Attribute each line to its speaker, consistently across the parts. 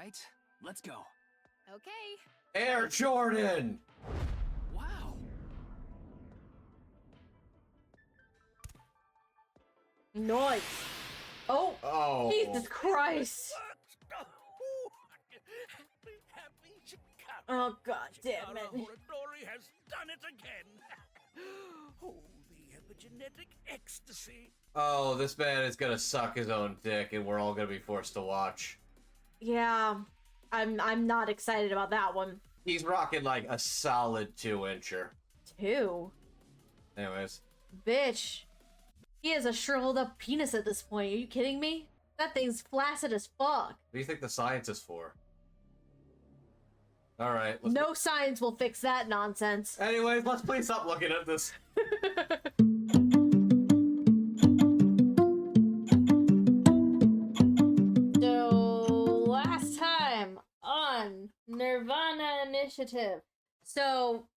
Speaker 1: right, let's go.
Speaker 2: Okay.
Speaker 3: Air Jordan!
Speaker 1: Wow.
Speaker 4: Nice. Oh,
Speaker 3: Oh.
Speaker 4: Jesus Christ.
Speaker 5: Happy Chicago.
Speaker 4: Oh, God damn it.
Speaker 5: Horadori has done it again. Oh, the epigenetic ecstasy.
Speaker 3: Oh, this man is gonna suck his own dick, and we're all gonna be forced to watch.
Speaker 4: Yeah, I'm not excited about that one.
Speaker 3: He's rocking like a solid 2-incher.
Speaker 4: 2?
Speaker 3: Anyways.
Speaker 4: Bitch. He has a shriveled up penis at this point. Are you kidding me? That thing's flaccid as fuck.
Speaker 3: What do you think the science is for? Alright.
Speaker 4: No science will fix that nonsense.
Speaker 3: Anyways, let's please stop looking at this.
Speaker 4: So, last time on Nirvana Initiative. So,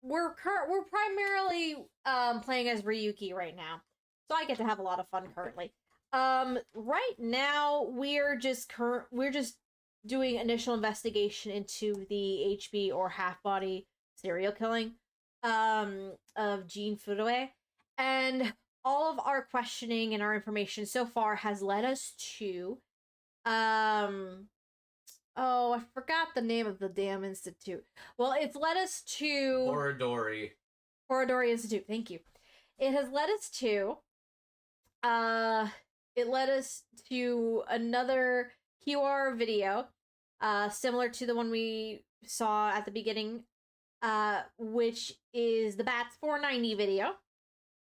Speaker 4: we're primarily playing as Ryuki right now. So I get to have a lot of fun currently. Right now we're just doing initial investigation into the HB or half-body serial killing of Jean Furue, and all of our questioning and our information so far has led us to oh, I forgot the name of the damn institute. Well, it's led us to Horadori Institute. Thank you. It has led us to another QR video, similar to the one we saw at the beginning, which is the Bats 490 video.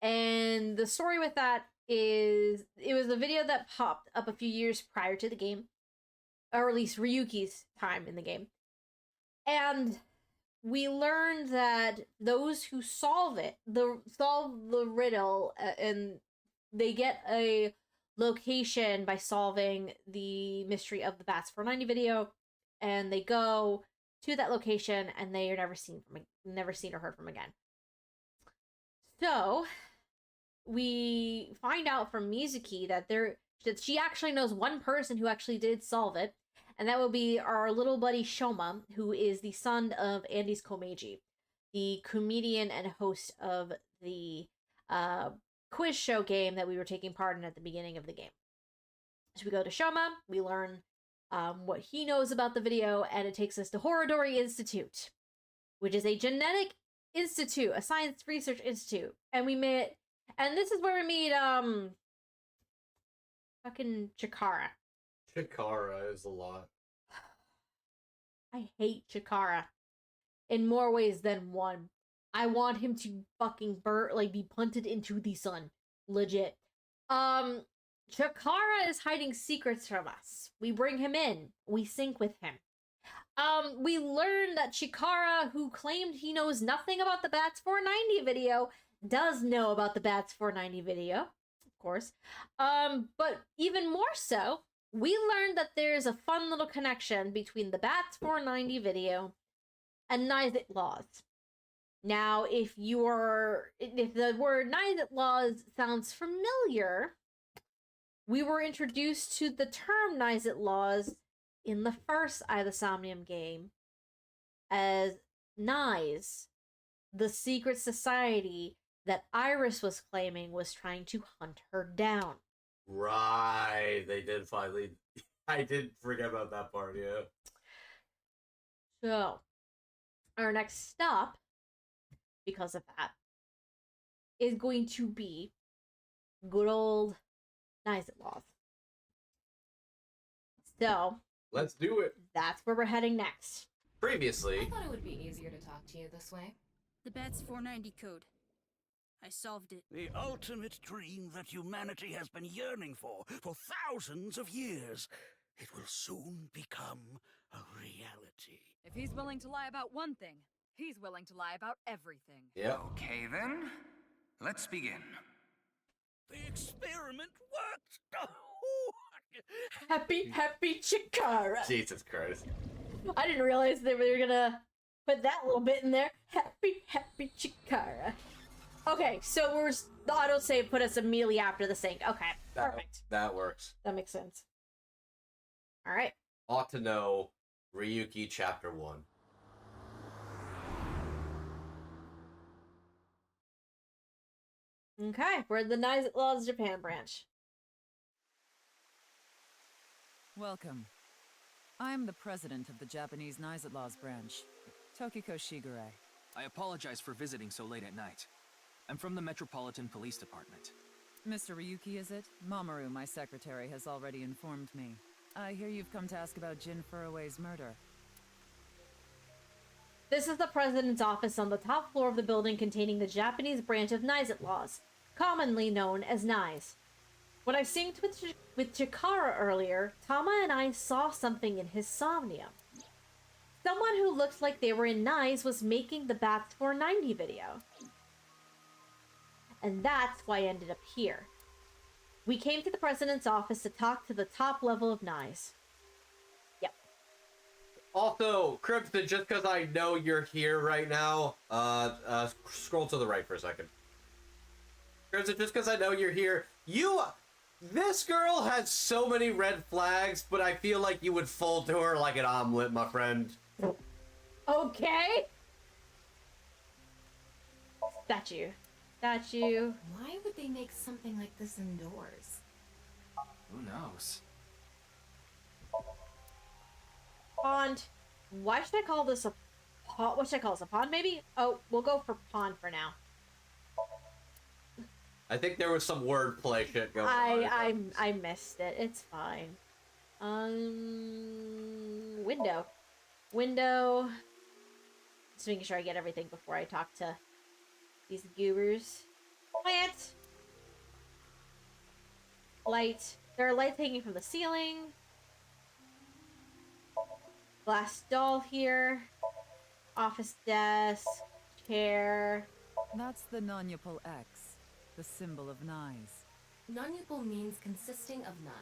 Speaker 4: And the story with that is, it was a video that popped up a few years prior to the game, or at least Ryuki's time in the game. And we learned that those who solve the riddle, and they get a location by solving the mystery of the Bats 490 video, and they go to that location and they are never seen or heard from again. So we find out from Mizuki that she actually knows one person who actually did solve it, and that will be our little buddy Shoma, who is the son of Andy's Komeiji, the comedian and host of the quiz show game that we were taking part in at the beginning of the game. So we go to Shoma, we learn what he knows about the video, and it takes us to Horadori Institute, which is a genetic institute, a science research institute. And this is where we meet fucking Chikara.
Speaker 3: Chikara is a lot.
Speaker 4: I hate Chikara in more ways than one. I want him to fucking be punted into the sun. Legit. Chikara is hiding secrets from us. We bring him in. We sync with him. We learn that Chikara, who claimed he knows nothing about the Bats 490 video, does know about the Bats 490 video, of course. But even more so, we learned that there's a fun little connection between the Bats 490 video and Nizit laws. Now, if the word Nizit laws sounds familiar, we were introduced to the term Nizit laws in the first Eye of the Somnium game as Nize, the secret society that Iris was claiming was trying to hunt her down.
Speaker 3: Right, they did finally. I did forget about that part, yeah.
Speaker 4: So, our next stop, because of that, is going to be good old Nizit laws. So,
Speaker 3: let's do it.
Speaker 4: That's where we're heading next.
Speaker 3: Previously,
Speaker 2: I thought it would be easier to talk to you this way.
Speaker 6: The Bats 490 code. I solved it.
Speaker 5: The ultimate dream that humanity has been yearning for thousands of years. It will soon become a reality.
Speaker 7: If he's willing to lie about one thing, he's willing to lie about everything.
Speaker 3: yep.
Speaker 1: Okay then, let's begin.
Speaker 5: The experiment worked!
Speaker 4: Happy Chikara!
Speaker 3: Jesus Christ.
Speaker 4: I didn't realize they were gonna put that little bit in there. Happy Chikara. Okay, so the autosave put us immediately after the sync. Okay, perfect.
Speaker 3: That works.
Speaker 4: That makes sense. Alright,
Speaker 3: Ought to know. Ryuki Chapter 1.
Speaker 4: Okay, we're at the Nice Laws Japan branch.
Speaker 8: Welcome. I'm the president of the Japanese Nizet Laws branch, Tokiko Shigure.
Speaker 1: I apologize for visiting so late at night. I'm from the Metropolitan Police Department.
Speaker 8: Mr. Ryuki, is it? Mamoru, my secretary, has already informed me. I hear you've come to ask about Jin Furue's murder.
Speaker 4: This is the president's office on the top floor of the building containing the Japanese branch of Nizet Laws, commonly known as NIZE. When I synced with Chikara earlier, Tama and I saw something in his Somnium. Someone who looked like they were in NIZE was making the Bats 490 video. And that's why I ended up here. We came to the president's office to talk to the top level of NIZE. Yep.
Speaker 3: Also, Crimson, just because I know you're here right now, scroll to the right for a second. Crimson, just because I know you're here, this girl has so many red flags, but I feel like you would fold to her like an omelet, my friend.
Speaker 4: Okay. Statue.
Speaker 2: Why would they make something like this indoors?
Speaker 1: Who knows?
Speaker 4: Pond. Why should I call this a pond? What should I call this? A pond, maybe? Oh, we'll go for pond for now.
Speaker 3: I think there was some wordplay shit going on.
Speaker 4: I missed it. It's fine. Window. Just making sure I get everything before I talk to these goobers. Plant. Light. There are lights hanging from the ceiling. Glass doll here. Office desk. Chair.
Speaker 8: That's the Nonyapal X, the symbol of NIZE.
Speaker 2: Non-equal means consisting of 9.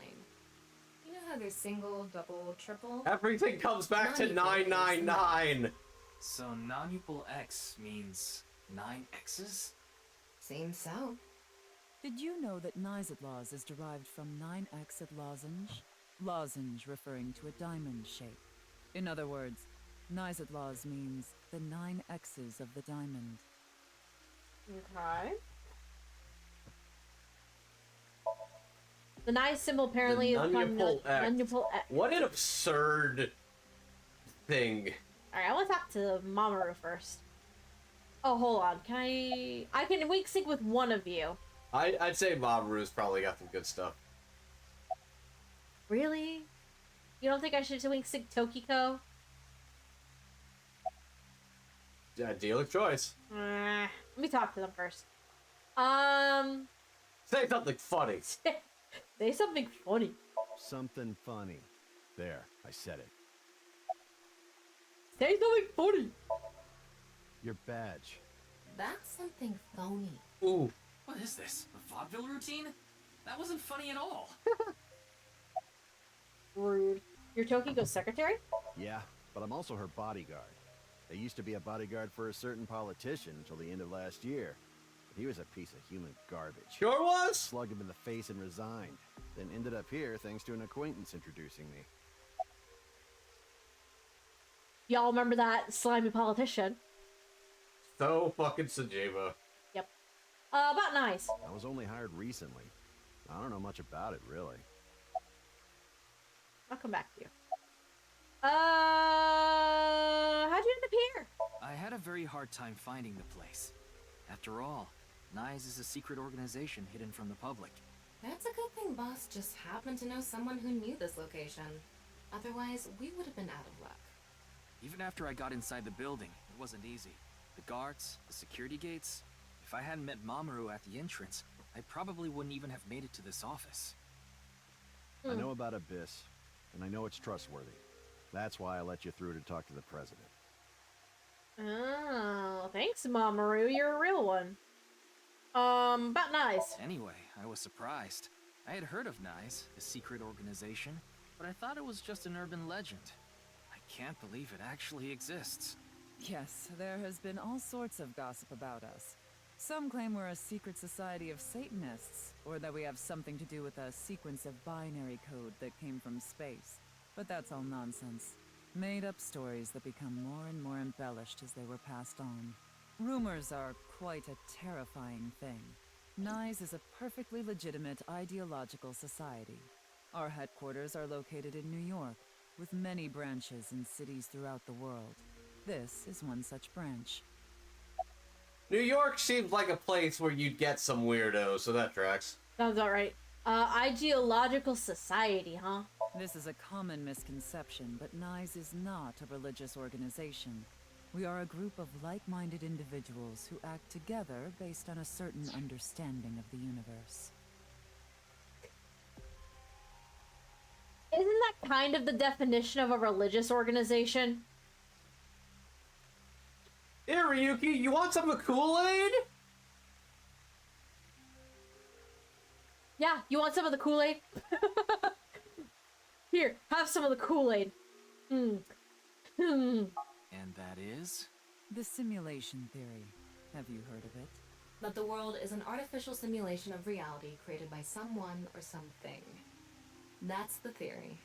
Speaker 2: You know how there's single, double, triple?
Speaker 3: Everything comes back to 999.
Speaker 1: So non-equal X means 9 X's?
Speaker 2: Seems so.
Speaker 8: Did you know that Nizet Laws is derived from 9-exed lozenge? Lozenge referring to a diamond shape. In other words, Nizet Laws means the 9 X's of the diamond.
Speaker 4: Okay. The NIZE symbol apparently is from Nonyapal X.
Speaker 3: What an absurd thing.
Speaker 4: Alright, I want to talk to Mamoru first. Oh, hold on. I can wink sync with one of you.
Speaker 3: I'd say Mamoru's probably got some good stuff.
Speaker 4: Really? You don't think I should wink sync Tokiko?
Speaker 3: Yeah, deal of choice.
Speaker 4: Let me talk to them first.
Speaker 3: Say something funny.
Speaker 4: Say something funny.
Speaker 9: Something funny. There, I said it.
Speaker 4: Say something funny.
Speaker 9: Your badge.
Speaker 2: That's something phony.
Speaker 3: Ooh.
Speaker 1: What is this? A vaudeville routine? That wasn't funny at all.
Speaker 4: Rude. You're Tokiko's secretary?
Speaker 9: Yeah, but I'm also her bodyguard. I used to be a bodyguard for a certain politician until the end of last year. But he was a piece of human garbage.
Speaker 3: Sure was?
Speaker 9: Slugged him in the face and resigned. Then ended up here thanks to an acquaintance introducing me.
Speaker 4: Y'all remember that slimy politician?
Speaker 3: So fucking Sajima.
Speaker 4: Yep. About NIZE.
Speaker 9: I was only hired recently. I don't know much about it, really.
Speaker 4: I'll come back to you. How'd you end up here?
Speaker 1: I had a very hard time finding the place. After all, NIZE is a secret organization hidden from the public.
Speaker 2: That's a good thing Boss just happened to know someone who knew this location. Otherwise, we would have been out of luck.
Speaker 1: Even after I got inside the building, it wasn't easy. The guards, the security gates. If I hadn't met Mamoru at the entrance, I probably wouldn't even have made it to this office.
Speaker 9: I know about Abyss, and I know it's trustworthy. That's why I let you through to talk to the president.
Speaker 4: Oh, thanks, Mamoru. You're a real one. About NIZE.
Speaker 1: Anyway, I was surprised. I had heard of NIZE, a secret organization, but I thought it was just an urban legend. I can't believe it actually exists.
Speaker 8: Yes, there has been all sorts of gossip about us. Some claim we're a secret society of Satanists, or that we have something to do with a sequence of binary code that came from space. But that's all nonsense. Made-up stories that become more and more embellished as they were passed on. Rumors are quite a terrifying thing. NISE is a perfectly legitimate ideological society. Our headquarters are located in New York, with many branches in cities throughout the world. This is one such branch.
Speaker 3: New York seems like a place where you'd get some weirdos, so that tracks.
Speaker 4: Sounds alright. Ideological society, huh?
Speaker 8: This is a common misconception, but NISE is not a religious organization. We are a group of like-minded individuals who act together based on a certain understanding of the universe.
Speaker 4: Isn't that kind of the definition of a religious organization?
Speaker 3: Here, Ryuki, you want some of the Kool-Aid?
Speaker 4: Yeah, you want some of the Kool-Aid? Here, have some of the Kool-Aid.
Speaker 1: And that is?
Speaker 8: The simulation theory. Have you heard of it?
Speaker 2: That the world is an artificial simulation of reality created by someone or something. That's the theory.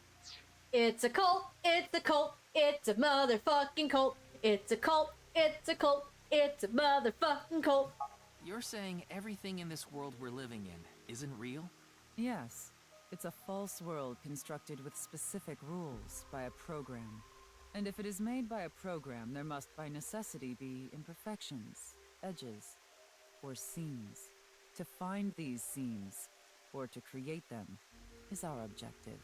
Speaker 4: It's a cult, it's a cult, it's a motherfucking cult. It's a cult, it's a cult, it's a motherfucking cult.
Speaker 1: You're saying everything in this world we're living in isn't real?
Speaker 8: Yes. It's a false world constructed with specific rules by a program. And if it is made by a program, there must by necessity be imperfections, edges, or seams. To find these seams, or to create them, is our objective.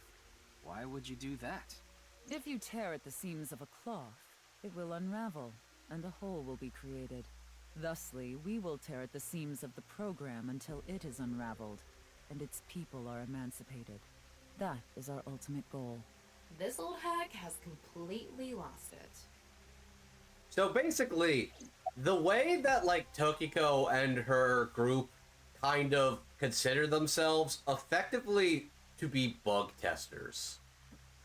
Speaker 1: Why would you do that?
Speaker 8: If you tear at the seams of a cloth, it will unravel, and a hole will be created. Thusly, we will tear at the seams of the program until it is unraveled, and its people are emancipated. That is our ultimate goal.
Speaker 2: This old hack has completely lost it.
Speaker 3: So basically, the way that, like, Tokiko and her group kind of consider themselves effectively to be bug testers.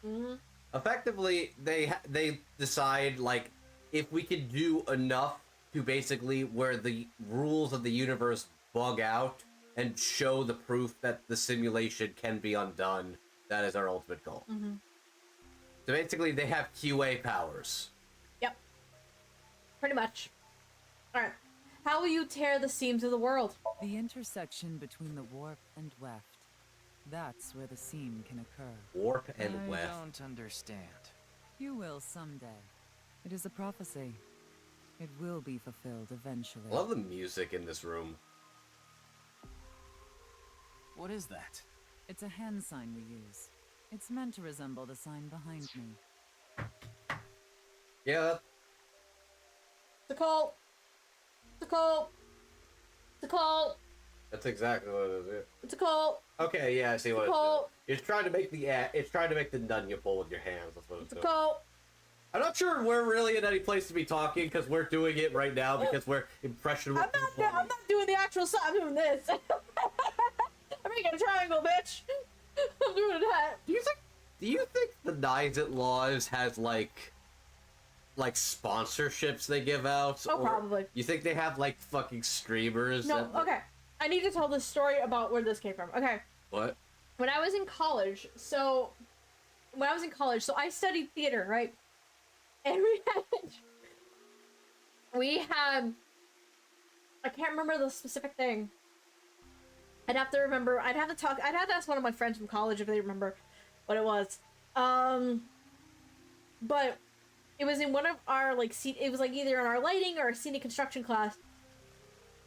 Speaker 4: Mm-hmm.
Speaker 3: Effectively, they decide, like, if we can do enough to basically where the rules of the universe bug out and show the proof that the simulation can be undone, that is our ultimate goal.
Speaker 4: Mm-hmm.
Speaker 3: So basically, they have QA powers.
Speaker 4: Yep. Pretty much. Alright. How will you tear the seams of the world?
Speaker 8: The intersection between the warp and weft. That's where the seam can occur.
Speaker 3: Warp and
Speaker 1: I
Speaker 3: weft.
Speaker 1: don't understand.
Speaker 8: You will someday. It is a prophecy. It will be fulfilled eventually.
Speaker 3: I love the music in this room.
Speaker 1: What is that?
Speaker 8: It's a hand sign we use. It's meant to resemble the sign behind me.
Speaker 3: Yeah.
Speaker 4: It's a cult. It's a cult. It's a cult.
Speaker 3: That's exactly what it is. Yeah.
Speaker 4: It's a cult.
Speaker 3: Okay, yeah, I see what
Speaker 4: It's a cult.
Speaker 3: it's trying to make the it's trying to make the nun you pull with your hands. That's what it's
Speaker 4: It's a
Speaker 3: doing.
Speaker 4: cult.
Speaker 3: I'm not sure we're really in any place to be talking because we're doing it right now because we're impressionable.
Speaker 4: I'm not doing the actual song. I'm doing this. I'm making a triangle, bitch. I'm doing that.
Speaker 3: Do you think the Nizet Laws has like sponsorships they give out?
Speaker 4: Oh,
Speaker 3: or
Speaker 4: probably.
Speaker 3: You think they have like fucking streamers?
Speaker 4: No, okay. I need to tell this story about where this came from. Okay.
Speaker 3: What?
Speaker 4: When I was in college, so I studied theater, right? And we had I can't remember the specific thing. I'd have to ask one of my friends from college if they remember what it was. But it was in one of our it was like either in our lighting or a scenic construction class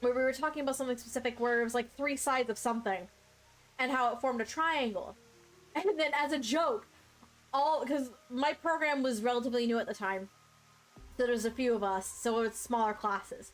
Speaker 4: where we were talking about something specific where it was like three sides of something and how it formed a triangle. And then as a joke, because my program was relatively new at the time, so there's a few of us, so it's smaller classes.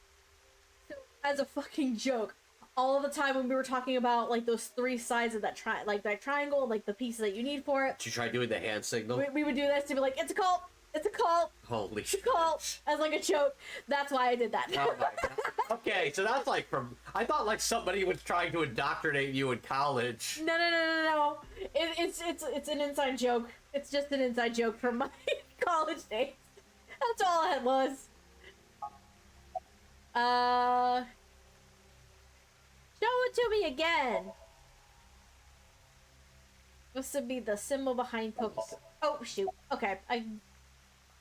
Speaker 4: So as a fucking joke, all of the time when we were talking about like those three sides of that triangle, like the pieces that you need for it,
Speaker 3: Did you try doing the hand signal?
Speaker 4: we would do this to be like, it's a cult, it's a cult,
Speaker 3: Holy
Speaker 4: it's
Speaker 3: shit!
Speaker 4: a cult, as like a joke. That's why I did that.
Speaker 3: Oh my God. Okay, so that's like I thought like somebody was trying to indoctrinate you in college.
Speaker 4: No. It's an inside joke. It's just an inside joke from my college days. That's all it was. Show it to me again. This would be the symbol behind Tokiko. Oh, shoot. Okay.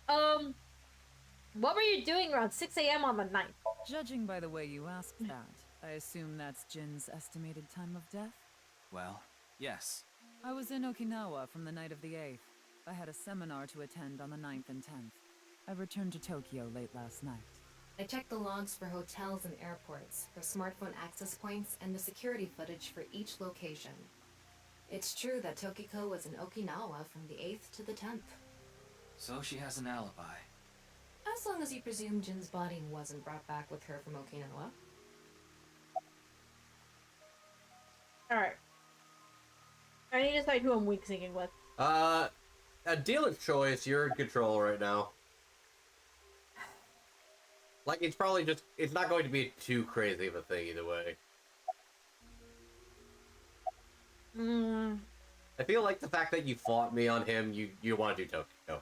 Speaker 4: What were you doing around 6 a.m. on the 9th?
Speaker 8: Judging by the way you asked that, I assume that's Jin's estimated time of death?
Speaker 1: Well, yes.
Speaker 8: I was in Okinawa from the night of the 8th. I had a seminar to attend on the 9th and 10th. I returned to Tokyo late last night.
Speaker 2: I checked the logs for hotels and airports, for smartphone access points, and the security footage for each location. It's true that Tokiko was in Okinawa from the 8th to the 10th.
Speaker 1: So she has an alibi.
Speaker 2: As long as you presume Jin's body wasn't brought back with her from Okinawa.
Speaker 4: Alright. I need to decide who I'm weak syncing with.
Speaker 3: A dealer's choice, you're in control right now. Like, it's probably just, it's not going to be too crazy of a thing either way. I feel like the fact that you fought me on him, you want to do Tokyo.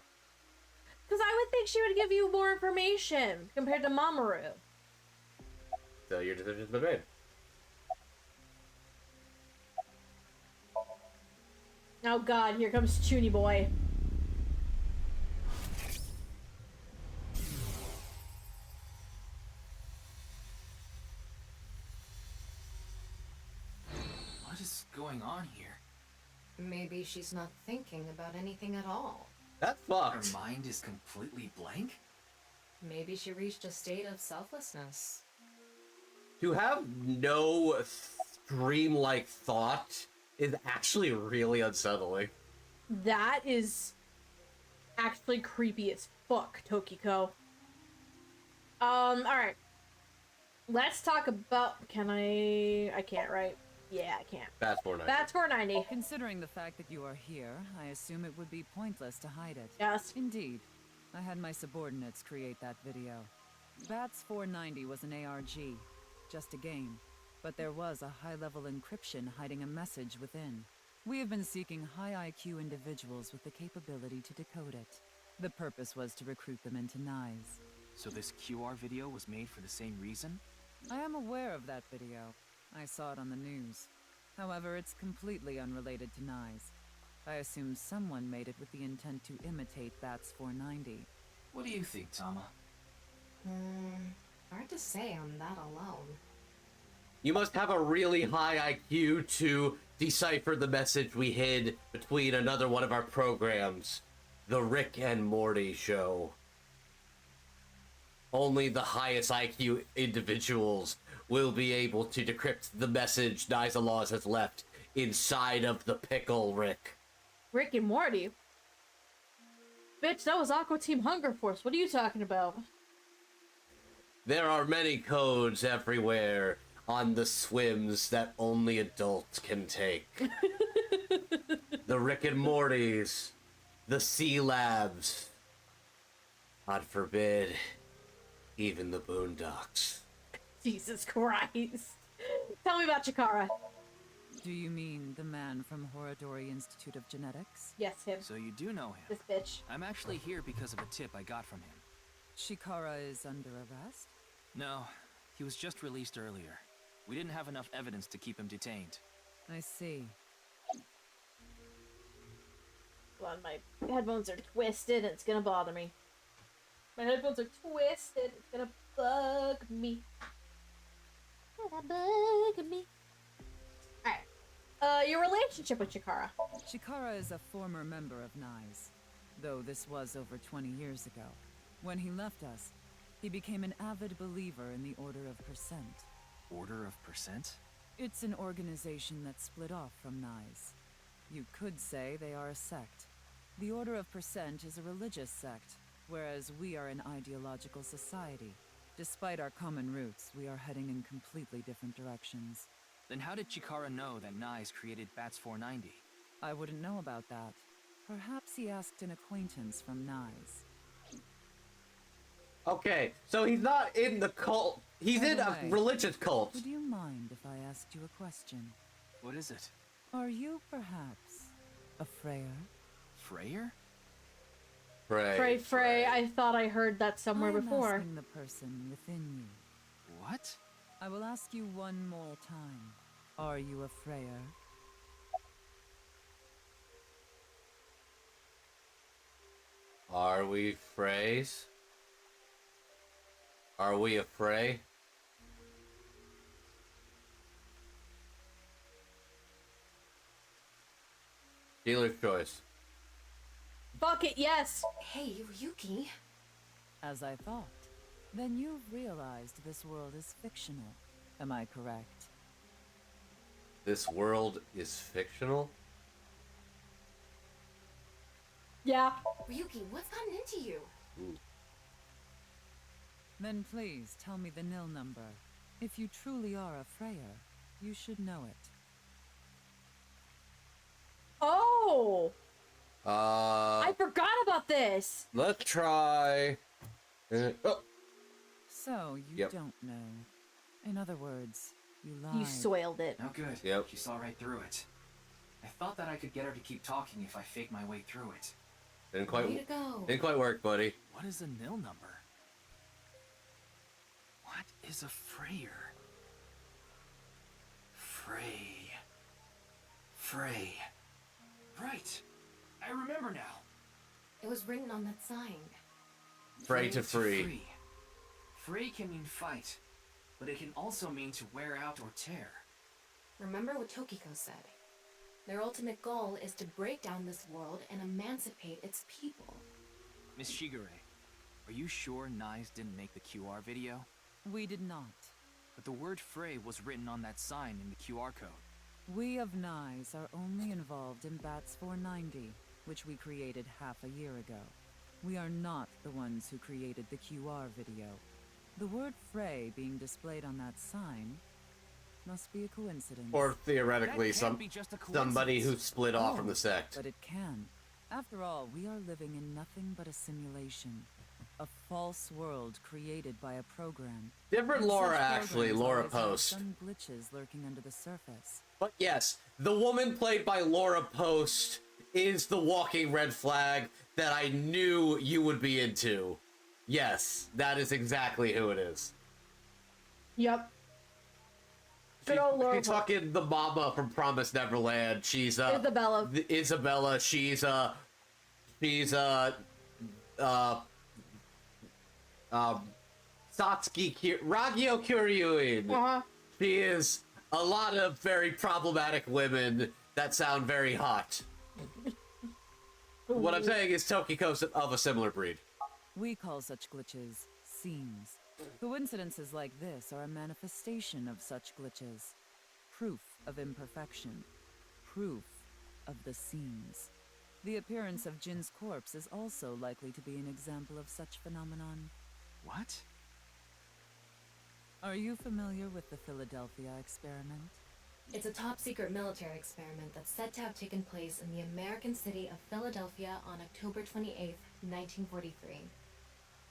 Speaker 4: Because I would think she would give you more information compared to Mamoru.
Speaker 3: So your decision's been made.
Speaker 4: Oh god, here comes Chuny Boy.
Speaker 1: What is going on here?
Speaker 2: Maybe she's not thinking about anything at all.
Speaker 3: That's fucked.
Speaker 1: Her mind is completely blank?
Speaker 2: Maybe she reached a state of selflessness.
Speaker 3: To have no dream-like thought is actually really unsettling.
Speaker 4: That is actually creepy as fuck, Tokiko. Alright. Let's talk about... Can I can't, right? Yeah, I can't.
Speaker 3: That's 490.
Speaker 4: That's 490.
Speaker 8: Considering the fact that you are here, I assume it would be pointless to hide it.
Speaker 4: Yes.
Speaker 8: Indeed. I had my subordinates create that video. Bats 490 was an ARG, just a game, but there was a high-level encryption hiding a message within. We have been seeking high IQ individuals with the capability to decode it. The purpose was to recruit them into NICE.
Speaker 1: So this QR video was made for the same reason?
Speaker 8: I am aware of that video. I saw it on the news. However, it's completely unrelated to NICE. I assume someone made it with the intent to imitate Bats 490.
Speaker 1: What do you think, Tama?
Speaker 2: Hard to say on that alone.
Speaker 3: You must have a really high IQ to decipher the message we hid between another one of our programs, the Rick and Morty show. Only the highest IQ individuals will be able to decrypt the message Niza Laws has left inside of the pickle, Rick.
Speaker 4: Rick and Morty? Bitch, that was Aqua Team Hunger Force. What are you talking about?
Speaker 3: There are many codes everywhere on the swims that only adults can take. The Rick and Mortys, the Sea Labs. God forbid, even the Boondocks.
Speaker 4: Jesus Christ. Tell me about Chikara.
Speaker 8: Do you mean the man from Horodori Institute of Genetics?
Speaker 4: Yes, him.
Speaker 1: So you do know him.
Speaker 4: This bitch.
Speaker 1: I'm actually here because of a tip I got from him.
Speaker 8: Shikara is under arrest?
Speaker 1: No, he was just released earlier. We didn't have enough evidence to keep him detained.
Speaker 8: I see.
Speaker 4: Hold on, my headphones are twisted and it's gonna bother me. My headphones are twisted, it's gonna bug me. Gonna bug me. Alright. Your relationship with Chikara.
Speaker 8: Shikara is a former member of NICE, though this was over 20 years ago. When he left us, he became an avid believer in the Order of Percent.
Speaker 1: Order of Percent?
Speaker 8: It's an organization that split off from NICE. You could say they are a sect. The Order of Percent is a religious sect, whereas we are an ideological society. Despite our common roots, we are heading in completely different directions.
Speaker 1: Then how did Chikara know that Nai's created Bats 490?
Speaker 8: I wouldn't know about that. Perhaps he asked an acquaintance from NICE.
Speaker 3: Okay, so he's not in the cult. He's in a religious cult.
Speaker 8: Would you mind if I asked you a question?
Speaker 1: What is it?
Speaker 8: Are you perhaps a Freyer?
Speaker 1: Freyer?
Speaker 4: Frey. I thought I heard that somewhere
Speaker 8: I'm
Speaker 4: before.
Speaker 8: asking the person within you.
Speaker 1: What?
Speaker 8: I will ask you one more time. Are you a Freyer?
Speaker 3: Are we Freys? Are we a Frey? Dealer's choice.
Speaker 4: Fuck it, yes.
Speaker 2: Hey, Ryuki.
Speaker 8: As I thought. Then you've realized this world is fictional. Am I correct?
Speaker 3: This world is fictional?
Speaker 4: Yeah.
Speaker 2: Ryuki, what's gotten into you?
Speaker 3: Ooh.
Speaker 8: Then please tell me the nil number. If you truly are a Freya, you should know it.
Speaker 4: Oh!
Speaker 3: I
Speaker 4: forgot about this!
Speaker 3: Let's try... oh.
Speaker 8: So, you don't know. In other words, you lied.
Speaker 4: You soiled it.
Speaker 1: No good.
Speaker 3: Yep.
Speaker 1: She saw right through it. I thought that I could get her to keep talking if I faked my way through it.
Speaker 3: Didn't quite,
Speaker 2: Way to go.
Speaker 3: didn't quite work, buddy.
Speaker 1: What is a nil number? What is a Freyer? Frey. Frey. Right. I remember now.
Speaker 2: It was written on that sign.
Speaker 3: Frey to free.
Speaker 1: Frey can mean fight, but it can also mean to wear out or tear.
Speaker 2: Remember what Tokiko said. Their ultimate goal is to break down this world and emancipate its people.
Speaker 1: Miss Shigure, are you sure Nyes didn't make the QR video?
Speaker 8: We did not.
Speaker 1: But the word Frey was written on that sign in the QR code.
Speaker 8: We of Nyes are only involved in Bats 490, which we created half a year ago. We are not the ones who created the QR video. The word Frey being displayed on that sign must be a coincidence.
Speaker 3: Or theoretically,
Speaker 1: That can't be just a
Speaker 3: somebody who
Speaker 1: coincidence.
Speaker 3: split off from the sect.
Speaker 8: But it can. After all, we are living in nothing but a simulation. A false world created by a program.
Speaker 3: Different
Speaker 8: And
Speaker 3: Laura,
Speaker 8: such
Speaker 3: actually.
Speaker 8: programs
Speaker 3: Laura
Speaker 8: always have
Speaker 3: Post.
Speaker 8: some glitches lurking under the surface.
Speaker 3: But yes, the woman played by Laura Post is the walking red flag that I knew you would be into. Yes, that is exactly who it is.
Speaker 4: Yep. Good old Laura.
Speaker 3: She's fucking the mama from Promised Neverland. She's
Speaker 4: Isabella.
Speaker 3: Isabella. She's Satsuki Ragyo Kuryuin.
Speaker 4: Uh-huh.
Speaker 3: She is a lot of very problematic women that sound very hot. What I'm saying is Tokiko's of a similar breed.
Speaker 8: We call such glitches seams. Coincidences like this are a manifestation of such glitches. Proof of imperfection. Proof of the seams. The appearance of Jin's corpse is also likely to be an example of such phenomenon.
Speaker 1: What?
Speaker 8: Are you familiar with the Philadelphia experiment?
Speaker 2: It's a top-secret military experiment that's said to have taken place in the American city of Philadelphia on October 28, 1943.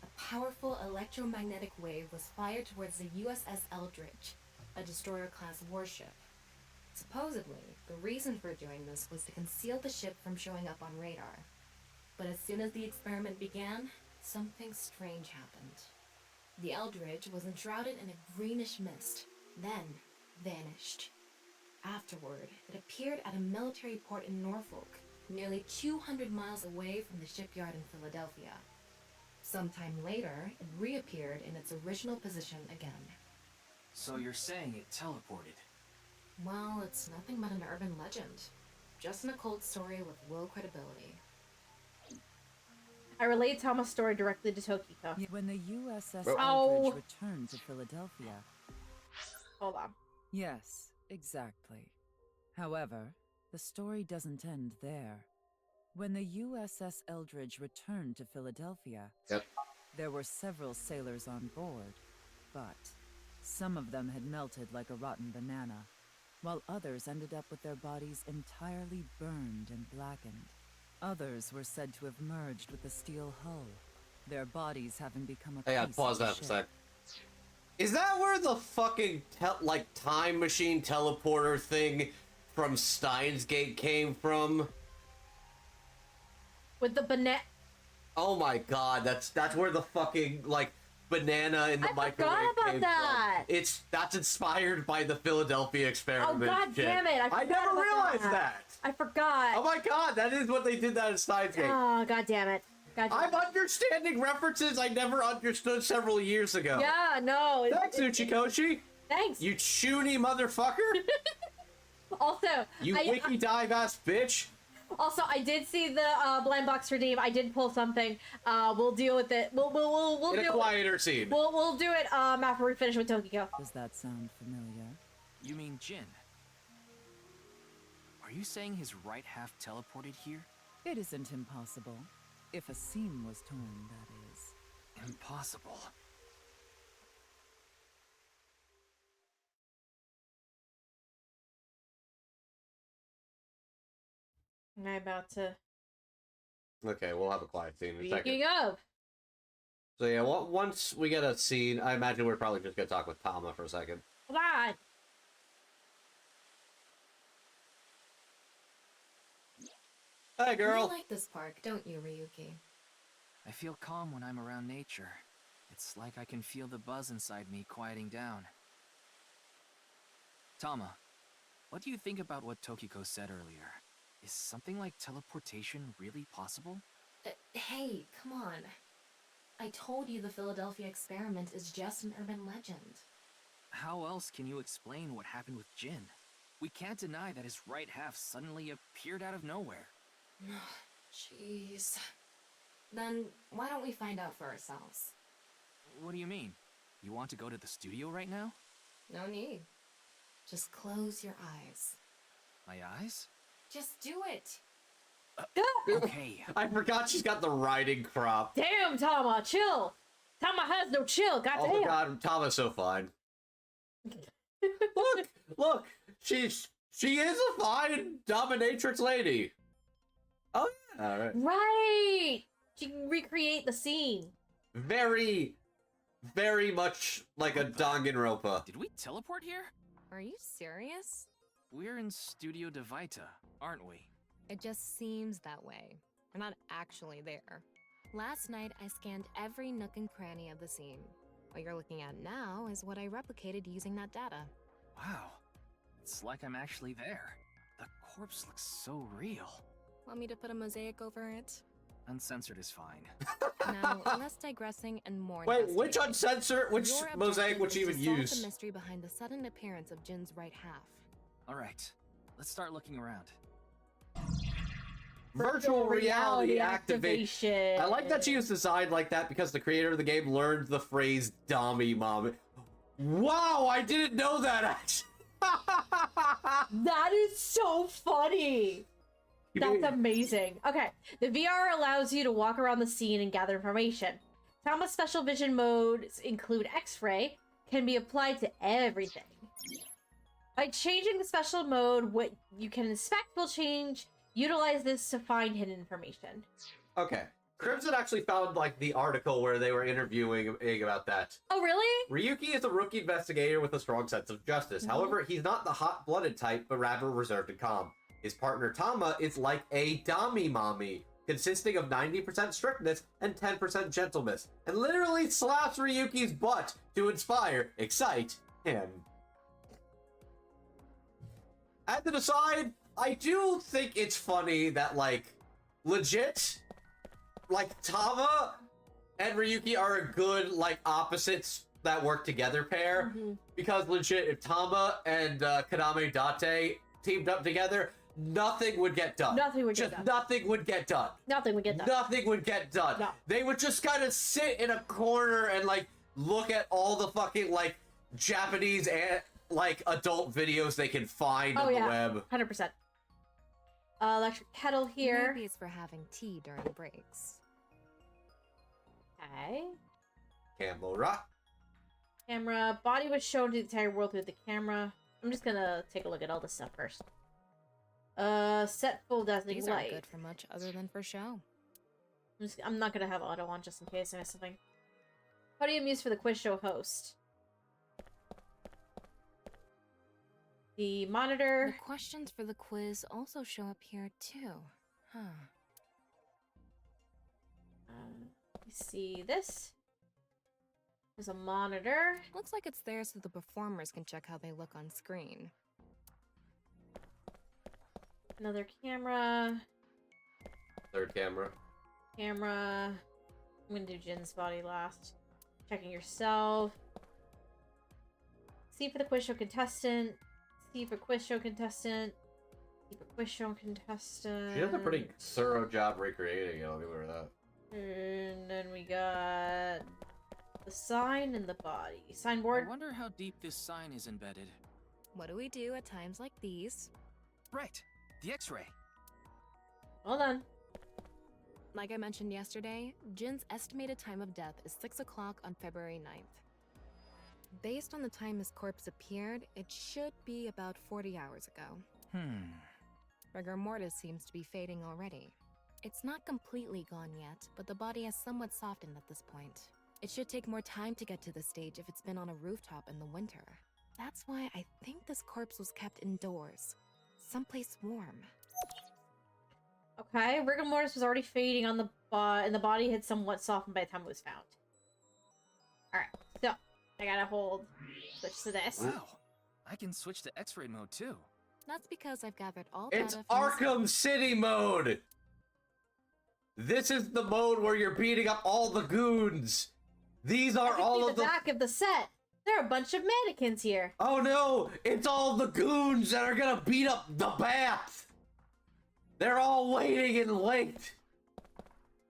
Speaker 2: A powerful electromagnetic wave was fired towards the USS Eldridge, a destroyer-class warship. Supposedly, the reason for doing this was to conceal the ship from showing up on radar. But as soon as the experiment began, something strange happened. The Eldridge was enshrouded in a greenish mist, then vanished. Afterward, it appeared at a military port in Norfolk, nearly 200 miles away from the shipyard in Philadelphia. Sometime later, it reappeared in its original position again.
Speaker 1: So you're saying it teleported?
Speaker 2: Well, it's nothing but an urban legend. Just an occult story with low credibility.
Speaker 4: I relate Tama's story directly to Tokiko.
Speaker 8: When the USS
Speaker 4: Ow.
Speaker 8: Eldridge returned to Philadelphia.
Speaker 4: Hold on.
Speaker 8: Yes, exactly. However, the story doesn't end there. When the USS Eldridge returned to Philadelphia, there were several sailors on board, but some of them had melted like a rotten banana, while others ended up with their bodies entirely burned and blackened. Others were said to have merged with the steel hull, their bodies having become a
Speaker 3: Hey,
Speaker 8: piece
Speaker 3: pause
Speaker 8: of
Speaker 3: that for a
Speaker 8: ship.
Speaker 3: sec. Is that where the fucking time machine teleporter thing from Steins Gate came from?
Speaker 4: With the banana.
Speaker 3: Oh my god, that's where the fucking banana in the
Speaker 4: I
Speaker 3: microwave
Speaker 4: forgot about
Speaker 3: came
Speaker 4: that.
Speaker 3: from. That's inspired by the Philadelphia experiment.
Speaker 4: Oh god
Speaker 3: shit.
Speaker 4: damn it!
Speaker 3: I
Speaker 4: forgot
Speaker 3: never
Speaker 4: about
Speaker 3: realized that.
Speaker 4: I forgot.
Speaker 3: Oh my god, that is what they did that in Steins Gate.
Speaker 4: Oh god damn it! Gotcha.
Speaker 3: I'm understanding references I never understood several years ago.
Speaker 4: Yeah, no.
Speaker 3: Thanks, Uchikoshi.
Speaker 4: Thanks.
Speaker 3: You chuny motherfucker.
Speaker 4: Also,
Speaker 3: You wiki dive ass bitch.
Speaker 4: Also, I did see the blind box redeem. I did pull something. We'll deal with it. We'll
Speaker 3: In
Speaker 4: do
Speaker 3: a quieter scene.
Speaker 4: We'll do it after we finish with Tokiko.
Speaker 8: Does that sound familiar?
Speaker 1: You mean Jin? Are you saying his right half teleported here?
Speaker 8: It isn't impossible. If a seam was torn, that is.
Speaker 1: Impossible.
Speaker 4: Am I about to...
Speaker 3: Okay, we'll have a quiet scene in a second.
Speaker 4: Speaking of...
Speaker 3: So yeah, once we get a scene, I imagine we're probably just gonna talk with Tama for a second.
Speaker 4: Come on!
Speaker 3: Hey, girl.
Speaker 2: You like this park, don't you, Ryuki?
Speaker 1: I feel calm when I'm around nature. It's like I can feel the buzz inside me quieting down. Tama, what do you think about what Tokiko said earlier? Is something like teleportation really possible?
Speaker 2: Hey, come on. I told you the Philadelphia experiment is just an urban legend.
Speaker 1: How else can you explain what happened with Jin? We can't deny that his right half suddenly appeared out of nowhere.
Speaker 2: Jeez. Then why don't we find out for ourselves?
Speaker 1: What do you mean? You want to go to the studio right now?
Speaker 2: No need. Just close your eyes.
Speaker 1: My eyes?
Speaker 2: Just do it!
Speaker 1: Okay.
Speaker 3: I forgot she's got the riding crop.
Speaker 4: Damn, Tama, chill! Tama has no chill, goddamn!
Speaker 3: Oh my god, Tama's so fine. Look, she is a fine dominatrix lady. Oh, yeah, all right.
Speaker 4: Right! She can recreate the scene.
Speaker 3: Very, very much like a Danganronpa.
Speaker 1: Did we teleport here?
Speaker 2: Are you serious?
Speaker 1: We're in Studio Devita, aren't we?
Speaker 2: It just seems that way. We're not actually there. Last night, I scanned every nook and cranny of the scene. What you're looking at now is what I replicated using that data.
Speaker 1: Wow. It's like I'm actually there. The corpse looks so real.
Speaker 2: Want me to put a mosaic over it?
Speaker 1: Uncensored is fine.
Speaker 2: Now, less digressing and more
Speaker 3: Wait, which
Speaker 2: investigating.
Speaker 3: uncensored, which
Speaker 2: Your
Speaker 3: mosaic
Speaker 2: objective
Speaker 3: would she
Speaker 2: is
Speaker 3: even
Speaker 2: to solve
Speaker 3: use?
Speaker 2: the mystery behind the sudden appearance of Jin's right half.
Speaker 1: Alright, let's start looking around.
Speaker 3: Virtual reality
Speaker 4: activation.
Speaker 3: activation. I like that she was designed like that because the creator of the game learned the phrase "dummy mom." Wow, I didn't know that actually.
Speaker 4: That is so funny! That's amazing. Okay, the VR allows you to walk around the scene and gather information. Tama's special vision modes include X-ray, can be applied to everything. By changing the special mode, what you can inspect will change. Utilize this to find hidden information.
Speaker 3: Okay, Crimson actually found like the article where they were interviewing about that.
Speaker 4: Oh, really?
Speaker 3: Ryuki is a rookie investigator with a strong sense of justice. However, he's not the hot-blooded type, but rather reserved and calm. His partner Tama is like a dummy mommy, consisting of 90% strictness and 10% gentleness, and literally slaps Ryuki's butt to inspire, excite him. As an aside, I do think it's funny that, like, legit, like, Tama and Ryuki are a good, like, opposites that work together pair. Because legit, if Tama and Kaname Date teamed up together, nothing would get done.
Speaker 4: Nothing would get done.
Speaker 3: Nothing would get done.
Speaker 4: Nothing would get done.
Speaker 3: Nothing would get done.
Speaker 4: No.
Speaker 3: They would just kind of sit in a corner and, like, look at all the fucking, like, Japanese and, like, adult videos they can find on the web.
Speaker 4: 100%. Electric kettle here.
Speaker 2: Maybe it's for having tea during breaks.
Speaker 4: Okay.
Speaker 3: Camera.
Speaker 4: Camera. Body was shown to the entire world through the camera. I'm just gonna take a look at all this stuff first. Set full dazzling
Speaker 2: These
Speaker 4: light.
Speaker 2: aren't good for much other than for show.
Speaker 4: I'm not gonna have auto on just in case I miss something. Podium used for the quiz show host. The monitor.
Speaker 2: The questions for the quiz also show up here too. Huh.
Speaker 4: You see this? There's a monitor.
Speaker 2: Looks like it's there so the performers can check how they look on screen.
Speaker 4: Another camera.
Speaker 3: Third camera.
Speaker 4: Camera. I'm gonna do Jin's body last. Checking yourself. See for the quiz show contestant. See for quiz show contestant. See for quiz show contestant.
Speaker 3: She does a pretty thorough job recreating it, I'll give her that.
Speaker 4: And then we got the sign and the body.
Speaker 1: I
Speaker 4: Signboard.
Speaker 1: wonder how deep this sign is embedded.
Speaker 2: What do we do at times like these?
Speaker 1: Right, the X-ray.
Speaker 4: Well done.
Speaker 2: Like I mentioned yesterday, Jin's estimated time of death is 6 o'clock on February 9th. Based on the time his corpse appeared, it should be about 40 hours ago. Rigor mortis seems to be fading already. It's not completely gone yet, but the body has somewhat softened at this point. It should take more time to get to this stage if it's been on a rooftop in the winter. That's why I think this corpse was kept indoors. Someplace warm.
Speaker 4: Okay, rigor mortis was already fading on the and the body had somewhat softened by the time it was found. Alright, so I gotta switch to this.
Speaker 1: Wow, I can switch to X-ray mode too.
Speaker 2: That's because I've gathered all
Speaker 3: It's
Speaker 2: data from
Speaker 3: Arkham City mode! This is the mode where you're beating up all the goons! These are all of
Speaker 4: the back of the set. There are a bunch of mannequins here.
Speaker 3: Oh no! It's all the goons that are gonna beat up the Bat! They're all waiting and late!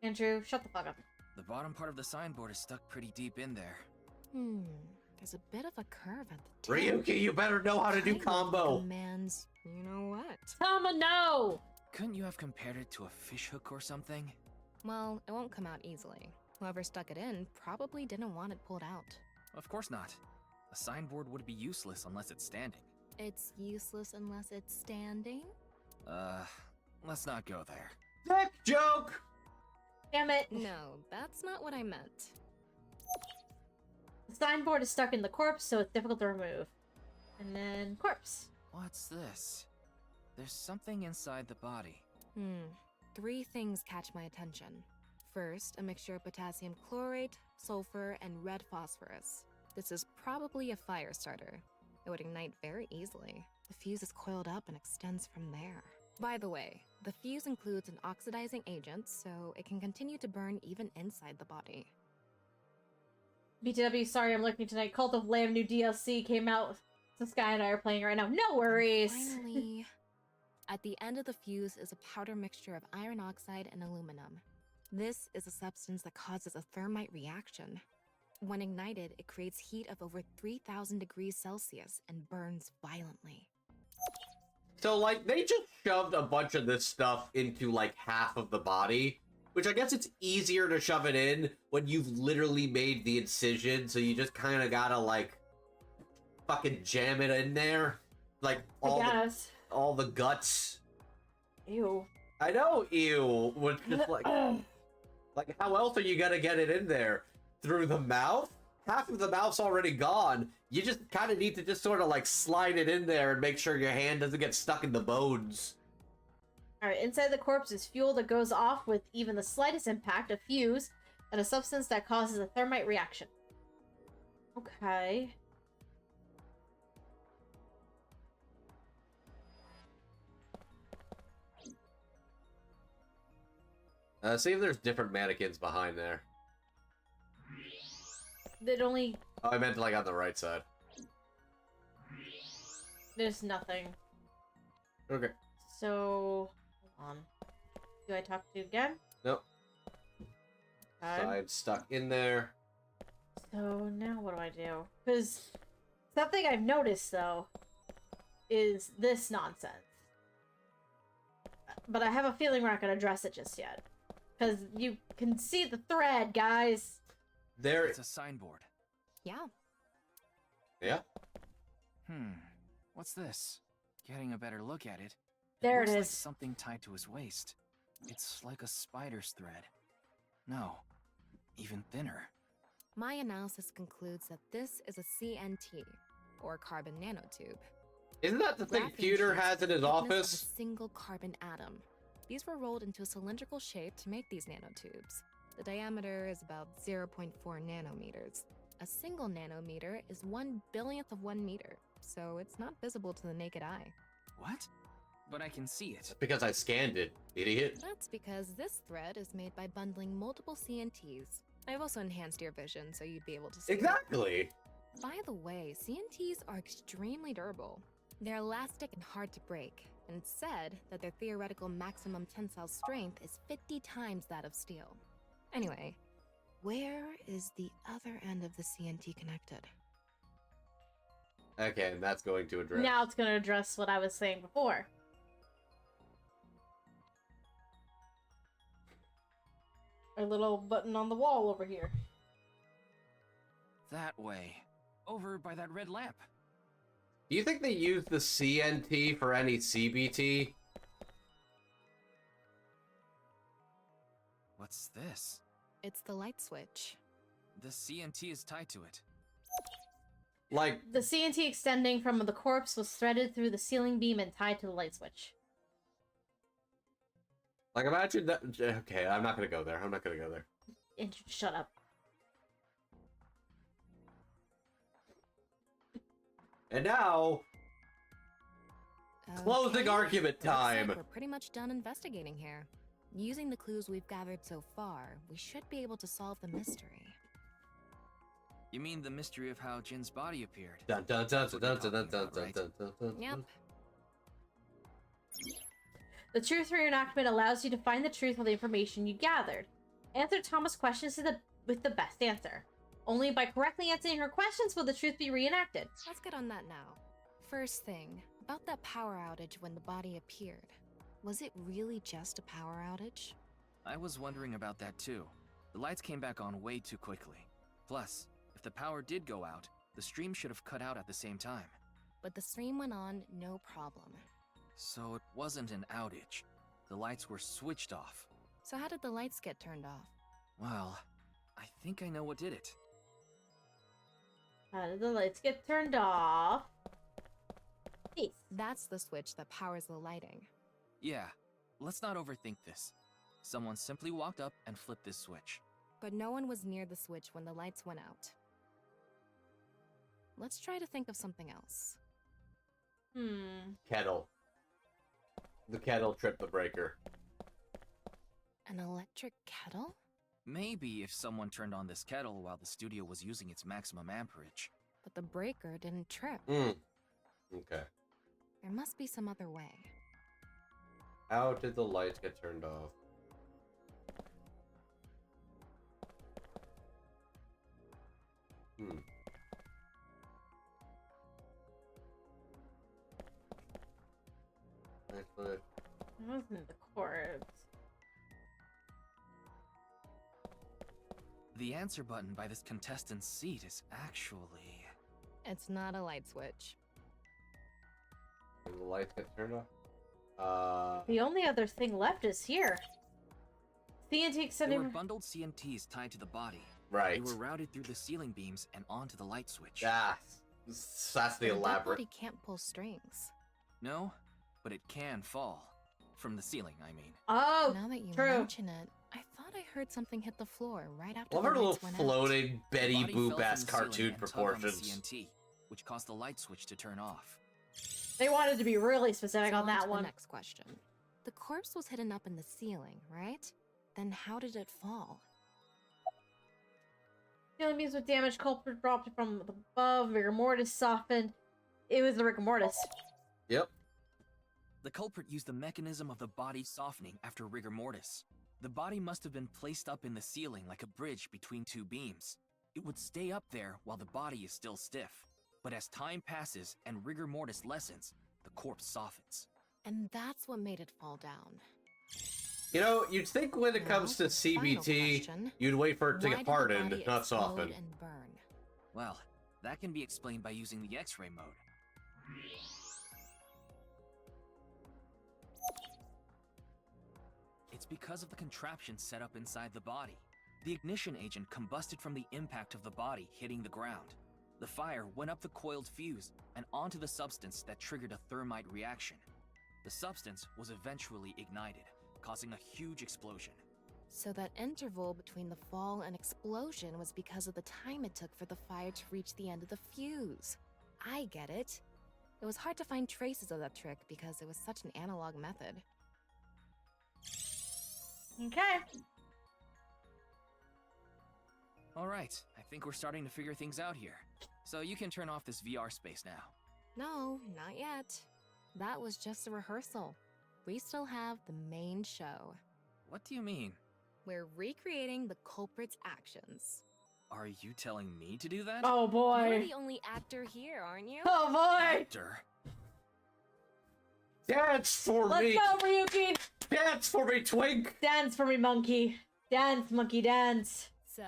Speaker 4: Andrew, shut the fuck up.
Speaker 1: The bottom part of the signboard is stuck pretty deep in there.
Speaker 2: There's a bit of a curve at the tip.
Speaker 3: Ryuki, you better know how to do
Speaker 2: Kind of
Speaker 3: combo!
Speaker 2: demands, you know what?
Speaker 4: Tama, no!
Speaker 1: Couldn't you have compared it to a fish hook or something?
Speaker 2: Well, it won't come out easily. Whoever stuck it in probably didn't want it pulled out.
Speaker 1: Of course not. A signboard would be useless unless it's standing.
Speaker 2: It's useless unless it's standing?
Speaker 1: Let's not go there.
Speaker 3: Dick joke!
Speaker 4: Damn it.
Speaker 2: No, that's not what I meant.
Speaker 4: The signboard is stuck in the corpse, so it's difficult to remove. And then corpse.
Speaker 1: What's this? There's something inside the body.
Speaker 2: 3 things catch my attention. First, a mixture of potassium chlorate, sulfur, and red phosphorus. This is probably a fire starter. It would ignite very easily. The fuse is coiled up and extends from there. By the way, the fuse includes an oxidizing agent, so it can continue to burn even inside the body.
Speaker 4: BTW, sorry I'm looking tonight. Cult of Lamb new DLC came out. So Sky and I are playing right now. No worries!
Speaker 2: And finally, at the end of the fuse is a powder mixture of iron oxide and aluminum. This is a substance that causes a thermite reaction. When ignited, it creates heat of over 3,000 degrees Celsius and burns violently.
Speaker 3: So, like, they just shoved a bunch of this stuff into, like, half of the body. Which I guess it's easier to shove it in when you've literally made the incision, so you just kind of gotta, like, fucking jam it in there. Like, all the guts.
Speaker 4: Ew.
Speaker 3: I know, ew. Which just, like, like, how else are you gonna get it in there? Through the mouth? Half of the mouth's already gone. You just kind of need to just sort of, like, slide it in there and make sure your hand doesn't get stuck in the bones.
Speaker 4: Alright, inside the corpse is fuel that goes off with even the slightest impact, a fuse, and a substance that causes a thermite reaction. Okay.
Speaker 3: See if there's different mannequins behind there.
Speaker 4: There's
Speaker 3: Oh, I meant, like, on the right side.
Speaker 4: There's nothing.
Speaker 3: Okay.
Speaker 4: So, hold on. Do I talk to you again?
Speaker 3: Nope.
Speaker 4: Okay.
Speaker 3: Side stuck in there.
Speaker 4: So now what do I do? Because something I've noticed, though, is this nonsense. But I have a feeling we're not going to address it just yet. Because you can see the thread, guys.
Speaker 3: There.
Speaker 1: It's a signboard.
Speaker 2: Yeah.
Speaker 3: Yeah.
Speaker 1: What's this? Getting a better look at it.
Speaker 4: There
Speaker 1: looks
Speaker 4: it
Speaker 1: like
Speaker 4: is.
Speaker 1: something tied to his waist. It's like a spider's thread. No, even thinner.
Speaker 2: My analysis concludes that this is a CNT, or carbon nanotube.
Speaker 3: Isn't that the thing
Speaker 2: Graphene
Speaker 3: Pewter
Speaker 2: sheets
Speaker 3: has in his
Speaker 2: with the thickness of
Speaker 3: office?
Speaker 2: a single carbon atom. These were rolled into a cylindrical shape to make these nanotubes. The diameter is about 0.4 nanometers. A single nanometer is 1 billionth of 1 meter, so it's not visible to the naked eye.
Speaker 1: What? but I can see it.
Speaker 3: That's because I scanned it, idiot.
Speaker 2: That's because this thread is made by bundling multiple CNTs. I've also enhanced your vision so you'd be able to see it.
Speaker 3: Exactly.
Speaker 2: By the way, CNTs are extremely durable. They're elastic and hard to break, and it's said that their theoretical maximum tensile strength is 50 times that of steel. Anyway, where is the other end of the CNT connected?
Speaker 3: Okay, and that's going to address.
Speaker 4: Now it's going to address what I was saying before. A little button on the wall over here.
Speaker 1: That way. Over by that red lamp.
Speaker 3: Do you think they use the CNT for any CBT?
Speaker 1: What's this?
Speaker 2: It's the light switch.
Speaker 1: The CNT is tied to it.
Speaker 3: Like,
Speaker 4: The CNT extending from the corpse was threaded through the ceiling beam and tied to the light switch.
Speaker 3: imagine that. Okay, I'm not gonna go there. I'm not gonna go there.
Speaker 4: And shut up.
Speaker 3: And now, closing
Speaker 2: Okay,
Speaker 3: argument
Speaker 2: looks like
Speaker 3: time.
Speaker 2: we're pretty much done investigating here. Using the clues we've gathered so far, we should be able to solve the mystery.
Speaker 1: You mean the mystery of how Jin's body appeared?
Speaker 3: Dun dun dun dun dun dun dun dun dun dun dun dun.
Speaker 2: Yep.
Speaker 4: The truth reenactment allows you to find the truth of the information you gathered. Answer Thomas' questions with the best answer. Only by correctly answering her questions will the truth be reenacted.
Speaker 2: Let's get on that now. First thing, about that power outage when the body appeared. Was it really just a power outage?
Speaker 1: I was wondering about that too. The lights came back on way too quickly. Plus, if the power did go out, the stream should have cut out at the same time.
Speaker 2: But the stream went on, no problem.
Speaker 1: So it wasn't an outage. The lights were switched off.
Speaker 2: So how did the lights get turned off?
Speaker 1: Well, I think I know what did it.
Speaker 4: How did the lights get turned off? Peace.
Speaker 2: That's the switch that powers the lighting.
Speaker 1: Yeah, let's not overthink this. Someone simply walked up and flipped this switch.
Speaker 2: But no one was near the switch when the lights went out. Let's try to think of something else.
Speaker 3: Kettle. The kettle tripped the breaker.
Speaker 2: An electric kettle?
Speaker 1: Maybe if someone turned on this kettle while the studio was using its maximum amperage.
Speaker 2: But the breaker didn't trip.
Speaker 3: Okay.
Speaker 2: There must be some other way.
Speaker 3: How did the lights get turned off? Actually,
Speaker 4: It wasn't the corpse.
Speaker 1: The answer button by this contestant's seat is actually...
Speaker 2: It's not a light switch.
Speaker 3: did the lights get turned off?
Speaker 4: The only other thing left is here. CNT
Speaker 1: There
Speaker 4: extending.
Speaker 1: were bundled CNTs tied to the body.
Speaker 3: Right.
Speaker 1: They were routed through the ceiling beams and onto the light switch.
Speaker 3: Ah, that's the
Speaker 2: But a dead
Speaker 3: elaborate.
Speaker 2: body can't pull strings.
Speaker 1: No, but it can fall. From the ceiling, I mean.
Speaker 4: Oh,
Speaker 2: Now that you
Speaker 4: true.
Speaker 2: mention it, I thought I heard something hit the floor right after
Speaker 3: Love
Speaker 2: the
Speaker 3: her little
Speaker 2: lights went out.
Speaker 3: floating
Speaker 1: The
Speaker 3: Betty
Speaker 1: body fell
Speaker 3: Boop
Speaker 1: from
Speaker 3: ass
Speaker 1: the ceiling
Speaker 3: cartoon
Speaker 1: and tugged on the
Speaker 3: proportions.
Speaker 1: CNT, which caused the light switch to turn off.
Speaker 4: They wanted to be really specific
Speaker 2: So
Speaker 4: on that
Speaker 2: to
Speaker 4: one.
Speaker 2: The next question. The corpse was hidden up in the ceiling, right? Then how did it fall?
Speaker 4: Ceiling beams with damage, culprit dropped from above, rigor mortis softened. It was the rigor mortis.
Speaker 3: Yep.
Speaker 1: The culprit used the mechanism of the body softening after rigor mortis. The body must have been placed up in the ceiling like a bridge between two beams. It would stay up there while the body is still stiff. But as time passes and rigor mortis lessens, the corpse softens.
Speaker 2: And that's what made it fall down.
Speaker 3: You know, you'd think when it
Speaker 2: Now,
Speaker 3: comes to
Speaker 2: final
Speaker 3: CBT,
Speaker 2: question.
Speaker 3: you'd wait for it to
Speaker 2: Why
Speaker 3: get
Speaker 2: did the
Speaker 3: hardened,
Speaker 2: body
Speaker 3: not
Speaker 2: explode
Speaker 3: softened.
Speaker 2: and burn?
Speaker 1: Well, that can be explained by using the X-ray mode. It's because of the contraption set up inside the body. The ignition agent combusted from the impact of the body hitting the ground. The fire went up the coiled fuse and onto the substance that triggered a thermite reaction. The substance was eventually ignited, causing a huge explosion.
Speaker 2: So that interval between the fall and explosion was because of the time it took for the fire to reach the end of the fuse. I get it.
Speaker 10: It was hard to find traces of that trick because it was such an analog method.
Speaker 4: Okay.
Speaker 1: All right, I think we're starting to figure things out here. So you can turn off this VR space now.
Speaker 10: No, not yet. That was just a rehearsal. We still have the main show.
Speaker 1: What do you mean?
Speaker 10: We're recreating the culprit's actions.
Speaker 1: Are you telling me to do that?
Speaker 4: Oh
Speaker 10: You're
Speaker 4: boy.
Speaker 10: the only actor here, aren't you?
Speaker 4: Oh boy.
Speaker 1: Actor?
Speaker 3: Dance for
Speaker 4: Let's
Speaker 3: me!
Speaker 4: go, Ryuki.
Speaker 3: Dance for me, Twink!
Speaker 4: Dance for me, monkey. Dance, monkey, dance.
Speaker 10: So,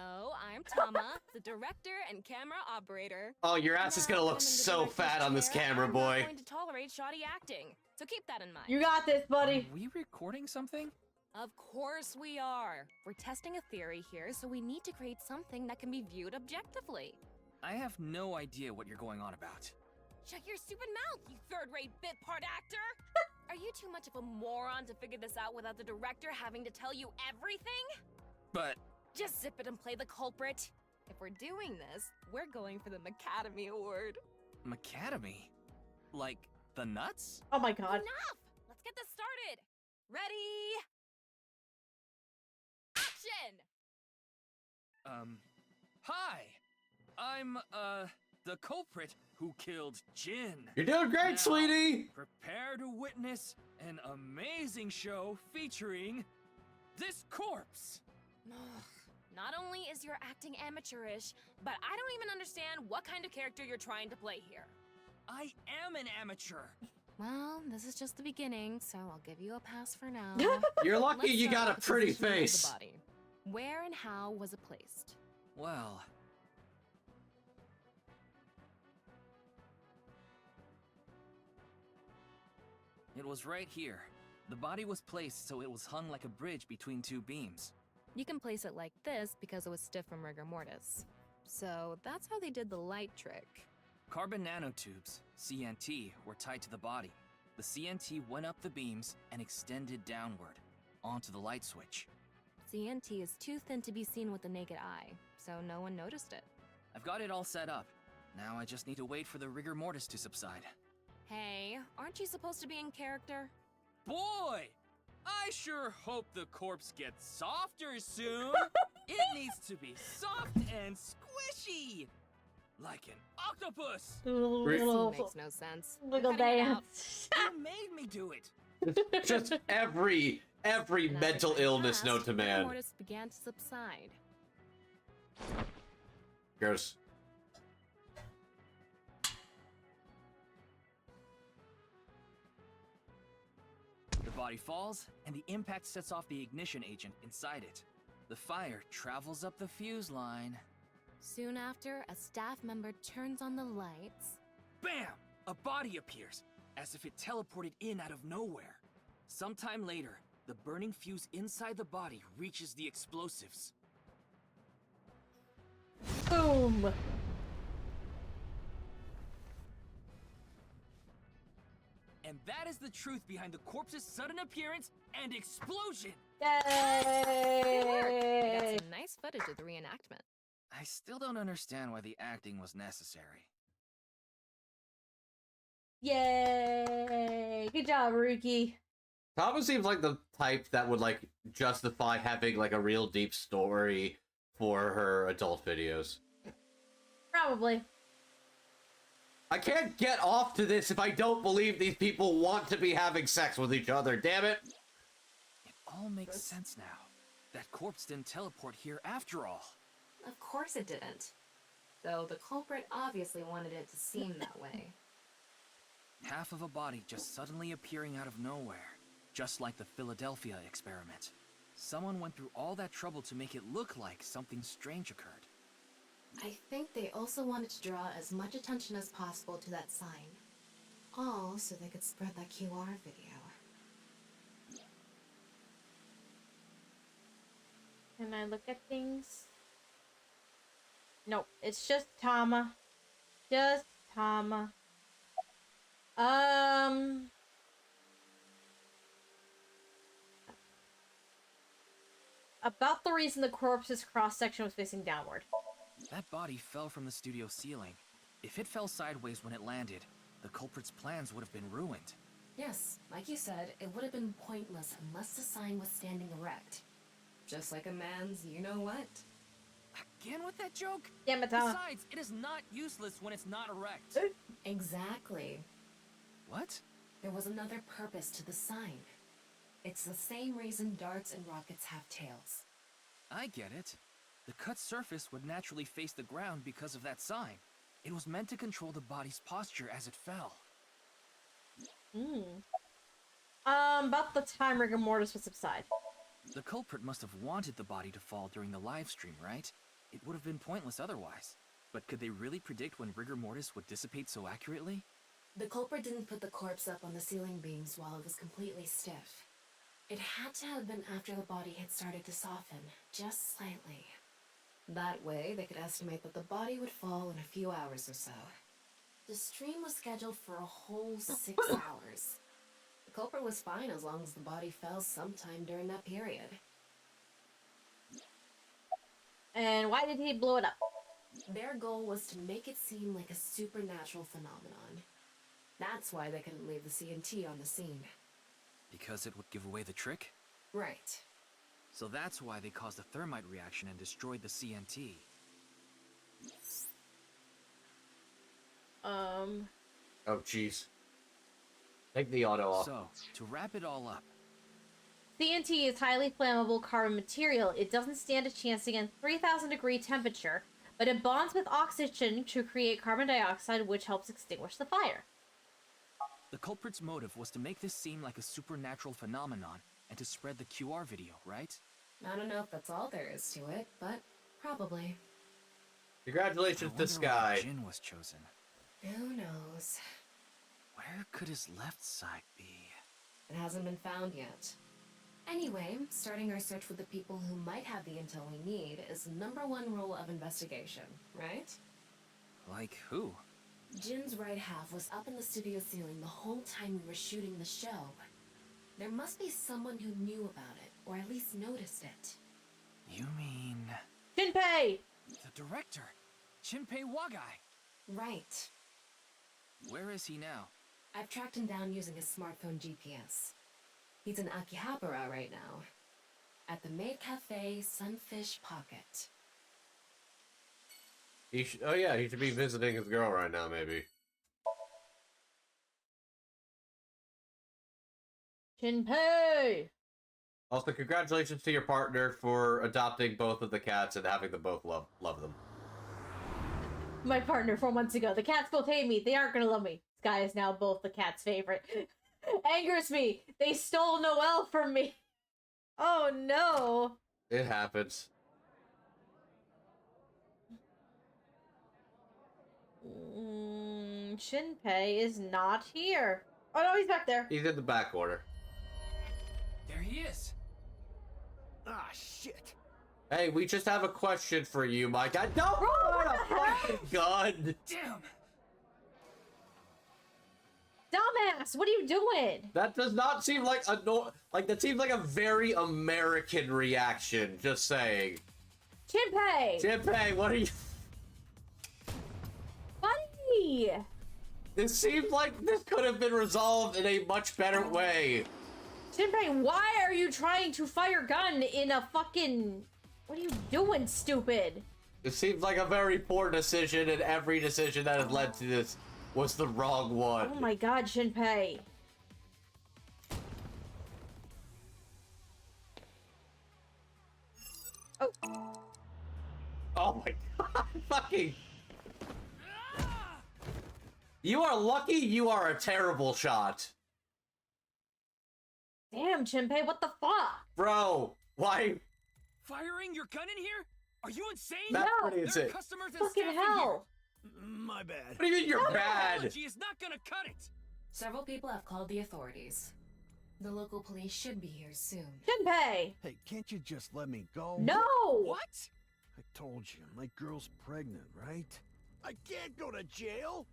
Speaker 10: I'm Tama, the director and camera operator.
Speaker 3: Oh, your ass is gonna
Speaker 10: Now,
Speaker 3: look
Speaker 10: I'm in the
Speaker 3: so
Speaker 10: director's
Speaker 3: fat on this
Speaker 10: chair,
Speaker 3: camera,
Speaker 10: I'm
Speaker 3: boy.
Speaker 10: not going to tolerate shoddy acting, so keep that in mind.
Speaker 4: You got this, buddy.
Speaker 1: Are we recording something?
Speaker 10: Of course we are. We're testing a theory here, so we need to create something that can be viewed objectively.
Speaker 1: I have no idea what you're going on about.
Speaker 10: Shut your stupid mouth, you third-rate bit part actor! Are you too much of a moron to figure this out without the director having to tell you everything?
Speaker 1: But
Speaker 10: Just zip it and play the culprit. If we're doing this, we're going for the Macademy Award.
Speaker 1: Macademy? Like the nuts?
Speaker 4: Oh my god.
Speaker 10: Enough! Let's get this started! Ready? Action!
Speaker 1: Hi! I'm, the culprit who killed Jin.
Speaker 3: You're doing great,
Speaker 1: Now,
Speaker 3: sweetie!
Speaker 1: Prepare to witness an amazing show featuring this corpse.
Speaker 10: Not only is your acting amateurish, but I don't even understand what kind of character you're trying to play here.
Speaker 1: I am an amateur.
Speaker 10: Well, this is just the beginning, so I'll give you a pass for now.
Speaker 3: You're lucky
Speaker 10: Let's
Speaker 3: you
Speaker 10: start
Speaker 3: got a
Speaker 10: with the
Speaker 3: pretty
Speaker 10: positioning of the
Speaker 3: face.
Speaker 10: body. Where and how was it placed?
Speaker 1: Well, it was right here. The body was placed so it was hung like a bridge between two beams.
Speaker 10: You can place it like this because it was stiff from rigor mortis. So that's how they did the light trick.
Speaker 1: Carbon nanotubes, CNT, were tied to the body. The CNT went up the beams and extended downward, onto the light switch.
Speaker 10: CNT is too thin to be seen with the naked eye, so no one noticed it.
Speaker 1: I've got it all set up. Now I just need to wait for the rigor mortis to subside.
Speaker 10: Hey, aren't you supposed to be in character?
Speaker 1: Boy! I sure hope the corpse gets softer soon! It needs to be soft and squishy! Like an octopus!
Speaker 4: Little,
Speaker 10: Makes no sense.
Speaker 4: little
Speaker 10: Cutting it out.
Speaker 4: dance.
Speaker 1: You made me do it!
Speaker 3: Just every
Speaker 10: And as
Speaker 3: mental
Speaker 10: time
Speaker 3: illness
Speaker 10: passed,
Speaker 3: known to
Speaker 10: rigor
Speaker 3: man.
Speaker 10: mortis began to subside.
Speaker 3: Gross.
Speaker 1: The body falls, and the impact sets off the ignition agent inside it. The fire travels up the fuse line.
Speaker 10: Soon after, a staff member turns on the lights.
Speaker 1: Bam! A body appears, as if it teleported in out of nowhere. Sometime later, the burning fuse inside the body reaches the explosives.
Speaker 4: Boom.
Speaker 1: And that is the truth behind the corpse's sudden appearance and explosion!
Speaker 10: Good work! I got
Speaker 4: Yay.
Speaker 10: some nice footage of the reenactment.
Speaker 1: I still don't understand why the acting was necessary.
Speaker 4: Yay. Good job, Ryuki.
Speaker 3: Thomas seems like the type that would like justify having like a real deep story for her adult videos.
Speaker 4: Probably.
Speaker 3: I can't get off to this if I don't believe these people want to be having sex with each other, damn it!
Speaker 1: It all makes sense now. That corpse didn't teleport here after all.
Speaker 2: Of course it didn't. Though the culprit obviously wanted it to seem that way.
Speaker 1: Half of a body just suddenly appearing out of nowhere. Just like the Philadelphia experiment. Someone went through all that trouble to make it look like something strange occurred.
Speaker 2: I think they also wanted to draw as much attention as possible to that sign. All so they could spread that QR video.
Speaker 4: Can I look at things? Nope, it's just Tama. Just Tama. About the reason the corpse's cross-section was facing downward.
Speaker 1: That body fell from the studio ceiling. If it fell sideways when it landed, the culprit's plans would have been ruined.
Speaker 2: Yes, like you said, it would have been pointless unless the sign was standing erect. Just like a man's you-know-what.
Speaker 1: Again with that joke?
Speaker 4: Damn it,
Speaker 1: Besides, it is not useless when it's not erect.
Speaker 2: Exactly.
Speaker 1: What?
Speaker 2: There was another purpose to the sign. It's the same reason darts and rockets have tails.
Speaker 1: I get it. The cut surface would naturally face the ground because of that sign. It was meant to control the body's posture as it fell.
Speaker 4: About the time rigor mortis would subside.
Speaker 1: The culprit must have wanted the body to fall during the live stream, right? It would have been pointless otherwise. But could they really predict when rigor mortis would dissipate so accurately?
Speaker 2: The culprit didn't put the corpse up on the ceiling beams while it was completely stiff. It had to have been after the body had started to soften, just slightly. That way, they could estimate that the body would fall in a few hours or so. The stream was scheduled for a whole 6 hours. The culprit was fine as long as the body fell sometime during that period.
Speaker 4: And why did he blow it up?
Speaker 2: Their goal was to make it seem like a supernatural phenomenon. That's why they couldn't leave the CNT on the scene.
Speaker 1: Because it would give away the trick?
Speaker 2: Right.
Speaker 1: So that's why they caused a thermite reaction and destroyed the CNT.
Speaker 3: Oh, jeez. Take the auto off.
Speaker 1: So, to wrap it all up.
Speaker 4: CNT is highly flammable carbon material. It doesn't stand a chance against 3,000 degree temperature, but it bonds with oxygen to create carbon dioxide, which helps extinguish the fire.
Speaker 1: The culprit's motive was to make this seem like a supernatural phenomenon and to spread the QR video, right?
Speaker 2: I don't know if that's all there is to it, but probably.
Speaker 3: Congratulations to
Speaker 1: I wonder why
Speaker 3: Sky.
Speaker 1: Jin was chosen.
Speaker 2: Who knows?
Speaker 1: Where could his left side be?
Speaker 2: It hasn't been found yet. Anyway, starting our search with the people who might have the intel we need is the #1 rule of investigation, right?
Speaker 1: Like who?
Speaker 2: Jin's right half was up in the studio ceiling the whole time we were shooting the show. There must be someone who knew about it, or at least noticed it.
Speaker 1: You mean...
Speaker 4: Shinpei!
Speaker 1: the director, Shinpei Wagai.
Speaker 2: Right.
Speaker 1: Where is he now?
Speaker 2: I've tracked him down using his smartphone GPS. He's in Akihabara right now. At the Maid Cafe Sunfish Pocket.
Speaker 3: Oh yeah, he should be visiting his girl right now, maybe.
Speaker 4: Shinpei!
Speaker 3: Also, congratulations to your partner for adopting both of the cats and having them both love them.
Speaker 4: My partner 4 months ago. The cats both hate me. They aren't gonna love me. Sky is now both the cat's favorite. Angers me. They stole Noelle from me. Oh no.
Speaker 3: It happens.
Speaker 4: Shinpei is not here. Oh no, he's back there.
Speaker 3: He's in the back order.
Speaker 1: There he is.
Speaker 5: Ah, shit.
Speaker 3: Hey, we just have a question for you, Mike. I don't want a fucking gun.
Speaker 1: Damn.
Speaker 4: Dumbass, what are you doing?
Speaker 3: That does not seem like that seems like a very American reaction. Just saying.
Speaker 4: Shinpei!
Speaker 3: Shinpei, what are you?
Speaker 4: Buddy!
Speaker 3: This seems like this could have been resolved in a much better way.
Speaker 4: Shinpei, why are you trying to fire gun in a fucking... What are you doing, stupid?
Speaker 3: It seems like a very poor decision, and every decision that has led to this was the wrong one.
Speaker 4: Oh my god, Shinpei. Oh.
Speaker 3: Oh my god, fucking... You are lucky you are a terrible shot.
Speaker 4: Damn, Shinpei, what the fuck?
Speaker 3: Bro, why?
Speaker 1: Firing your gun in here? Are you insane?
Speaker 3: That's
Speaker 4: No,
Speaker 3: pretty
Speaker 1: There are
Speaker 3: insane.
Speaker 1: customers and
Speaker 4: Fucking
Speaker 1: staff in
Speaker 4: hell.
Speaker 5: My bad.
Speaker 3: What do you mean you're
Speaker 1: here.
Speaker 3: bad?
Speaker 1: Apology is not gonna cut it.
Speaker 2: Several people have called the authorities. The local police should be here soon.
Speaker 4: Shinpei!
Speaker 9: Hey, can't you just let me go?
Speaker 4: No!
Speaker 1: What?
Speaker 9: I told you, my girl's pregnant, right?
Speaker 5: I can't go to jail.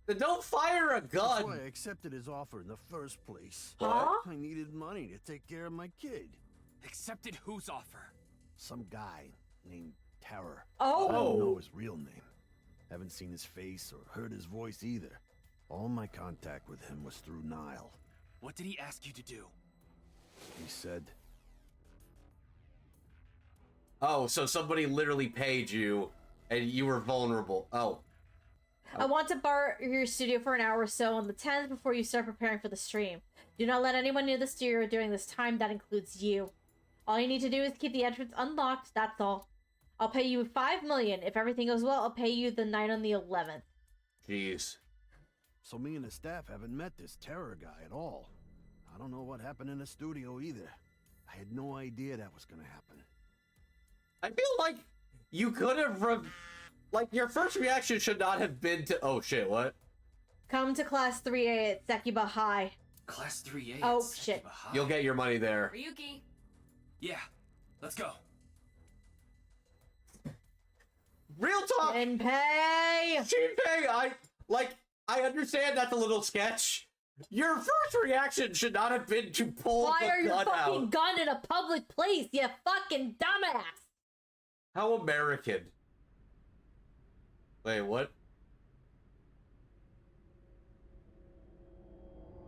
Speaker 3: Then don't fire a
Speaker 9: That's why I
Speaker 3: gun.
Speaker 9: accepted his offer in the first place.
Speaker 4: Huh?
Speaker 9: I needed money to take care of my kid.
Speaker 1: Accepted whose offer?
Speaker 9: Some guy named Terror.
Speaker 4: Oh!
Speaker 9: I don't
Speaker 3: Oh.
Speaker 9: know his real name. Haven't seen his face or heard his voice either. All my contact with him was through Nile.
Speaker 1: What did he ask you to do?
Speaker 9: He said,
Speaker 3: Oh, so somebody literally paid you, and you were vulnerable. Oh.
Speaker 4: I want to borrow your studio for an hour or so on the 10th before you start preparing for the stream. Do not let anyone near the studio during this time. That includes you. All you need to do is keep the entrance unlocked. That's all. I'll pay you 5 million. If everything goes well, I'll pay you the night on the 11th.
Speaker 3: Jeez.
Speaker 9: so me and the staff haven't met this terror guy at all. I don't know what happened in the studio either. I had no idea that was gonna happen.
Speaker 3: I feel like you could have... Like, your first reaction should not have been to... Oh, shit, what?
Speaker 4: Come to Class 3A at Sekiba High.
Speaker 1: Class 3A.
Speaker 4: Oh,
Speaker 1: at
Speaker 4: shit.
Speaker 1: Sekiba High.
Speaker 3: You'll get your money there.
Speaker 10: Ryuki.
Speaker 1: Yeah, let's go.
Speaker 3: Real talk!
Speaker 4: Shinpei!
Speaker 3: Shinpei, I understand that's a little sketch. Your first reaction should not have been to pull
Speaker 4: Fire
Speaker 3: the
Speaker 4: your
Speaker 3: gun
Speaker 4: fucking
Speaker 3: out.
Speaker 4: gun in a public place, you fucking dumbass!
Speaker 3: How American. Wait, what?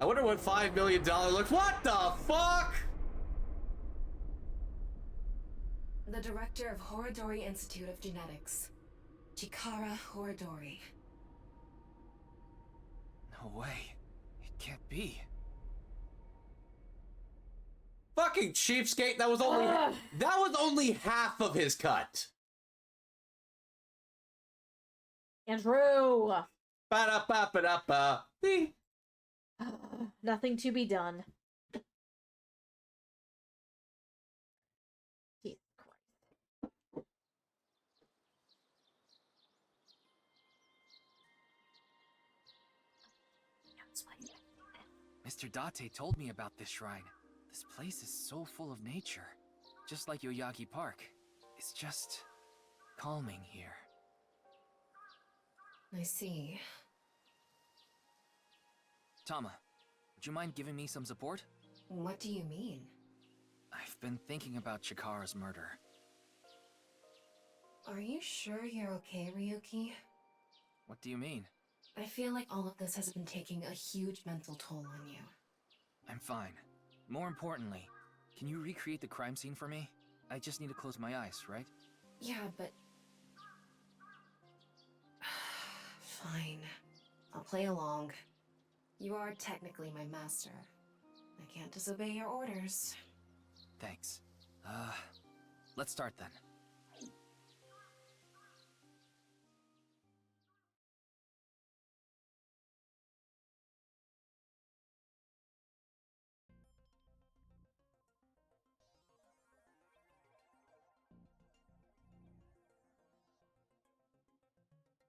Speaker 3: I wonder what $5 million looks. What the fuck?
Speaker 2: The director of Horodori Institute of Genetics, Chikara Horodori.
Speaker 1: No way. It can't be.
Speaker 3: Fucking cheapskate. That was only half of his cut.
Speaker 4: Andrew!
Speaker 3: Ba-da-ba-ba-da-ba. Ding.
Speaker 4: Nothing to be done. Jesus Christ.
Speaker 1: Mr. Date told me about this shrine. This place is so full of nature. Just like Yoyagi Park. It's just... calming here.
Speaker 2: I see.
Speaker 1: Tama, would you mind giving me some support?
Speaker 2: What do you mean?
Speaker 1: I've been thinking about Chikara's murder.
Speaker 2: Are you sure you're okay, Ryuki?
Speaker 1: What do you mean?
Speaker 2: I feel like all of this has been taking a huge mental toll on you.
Speaker 1: I'm fine. More importantly, can you recreate the crime scene for me? I just need to close my eyes, right?
Speaker 2: Yeah, but... Fine. I'll play along. You are technically my master. I can't disobey your orders.
Speaker 1: Thanks. Let's start then.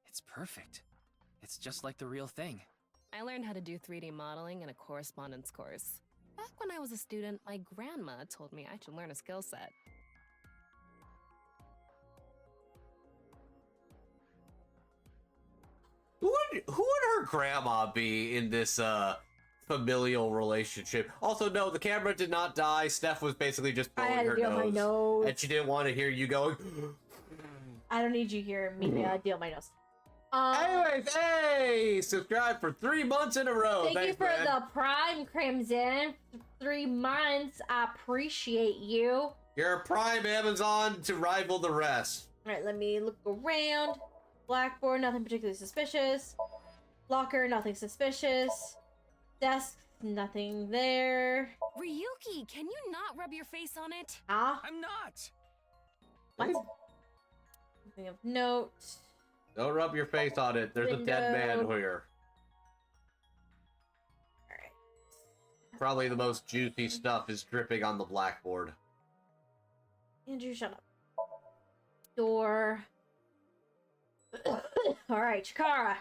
Speaker 1: It's perfect. It's just like the real thing.
Speaker 10: I learned how to do 3D modeling in a correspondence course. Back when I was a student, my grandma told me I should learn a skill set.
Speaker 3: Who would her grandma be in this familial relationship? Also, no, the camera did not die. Steph was basically just
Speaker 4: I
Speaker 3: blowing
Speaker 4: had to
Speaker 3: her
Speaker 4: deal my
Speaker 3: nose,
Speaker 4: nose.
Speaker 3: and she didn't want to hear you going.
Speaker 4: I don't need you here. Me deal my nose.
Speaker 3: Anyways, hey, subscribe for 3 months in a row.
Speaker 4: Thank you
Speaker 3: Thanks,
Speaker 4: for
Speaker 3: man.
Speaker 4: the Prime Crimson. 3 months. I appreciate you.
Speaker 3: You're a prime Amazon to rival the rest.
Speaker 4: Alright, let me look around. Blackboard, nothing particularly suspicious. Locker, nothing suspicious. Desk, nothing there.
Speaker 10: Ryuki, can you not rub your face on it?
Speaker 4: Ah,
Speaker 1: I'm not!
Speaker 4: what? Nothing of note.
Speaker 3: Don't rub your face on it. There's a dead man
Speaker 4: Window.
Speaker 3: here.
Speaker 4: Alright.
Speaker 3: Probably the most juicy stuff is dripping on the blackboard.
Speaker 4: Andrew, shut up. Door. Alright, Chikara.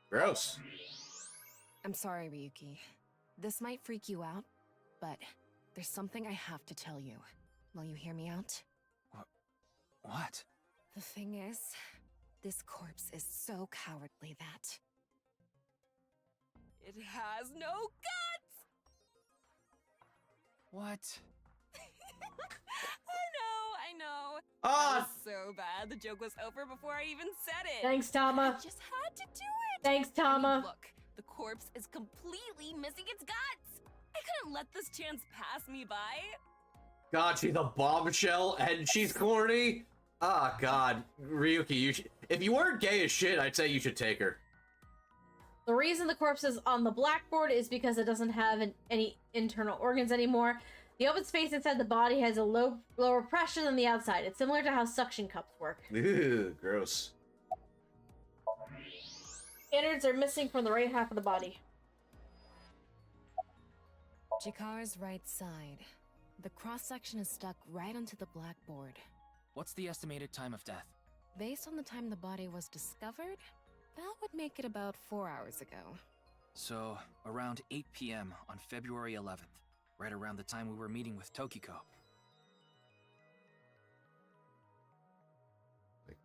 Speaker 3: Gross.
Speaker 10: I'm sorry, Ryuki. This might freak you out, but there's something I have to tell you. Will you hear me out?
Speaker 1: What?
Speaker 10: The thing is, this corpse is so cowardly that it has no guts!
Speaker 1: What?
Speaker 10: I know.
Speaker 3: Ah!
Speaker 10: That was so bad. The joke was over before I even said it.
Speaker 4: Thanks, Tama.
Speaker 10: I just had to do it.
Speaker 4: Thanks,
Speaker 10: I mean,
Speaker 4: Tama.
Speaker 10: look, The corpse is completely missing its guts! I couldn't let this chance pass me by.
Speaker 3: God, she's a bombshell and she's corny. Ah, God, Ryuki, you should, if you weren't gay as shit, I'd say you should take her.
Speaker 4: The reason the corpse is on the blackboard is because it doesn't have any internal organs anymore. The open space inside the body has a lower pressure than the outside. It's similar to how suction cups work.
Speaker 3: Ew, gross.
Speaker 4: Innards are missing from the right half of the body.
Speaker 2: Chikara's right side. The cross-section is stuck right onto the blackboard.
Speaker 1: What's the estimated time of death?
Speaker 2: Based on the time the body was discovered, that would make it about 4 hours ago.
Speaker 1: So, around 8 p.m. on February 11th, right around the time we were meeting with Tokiko.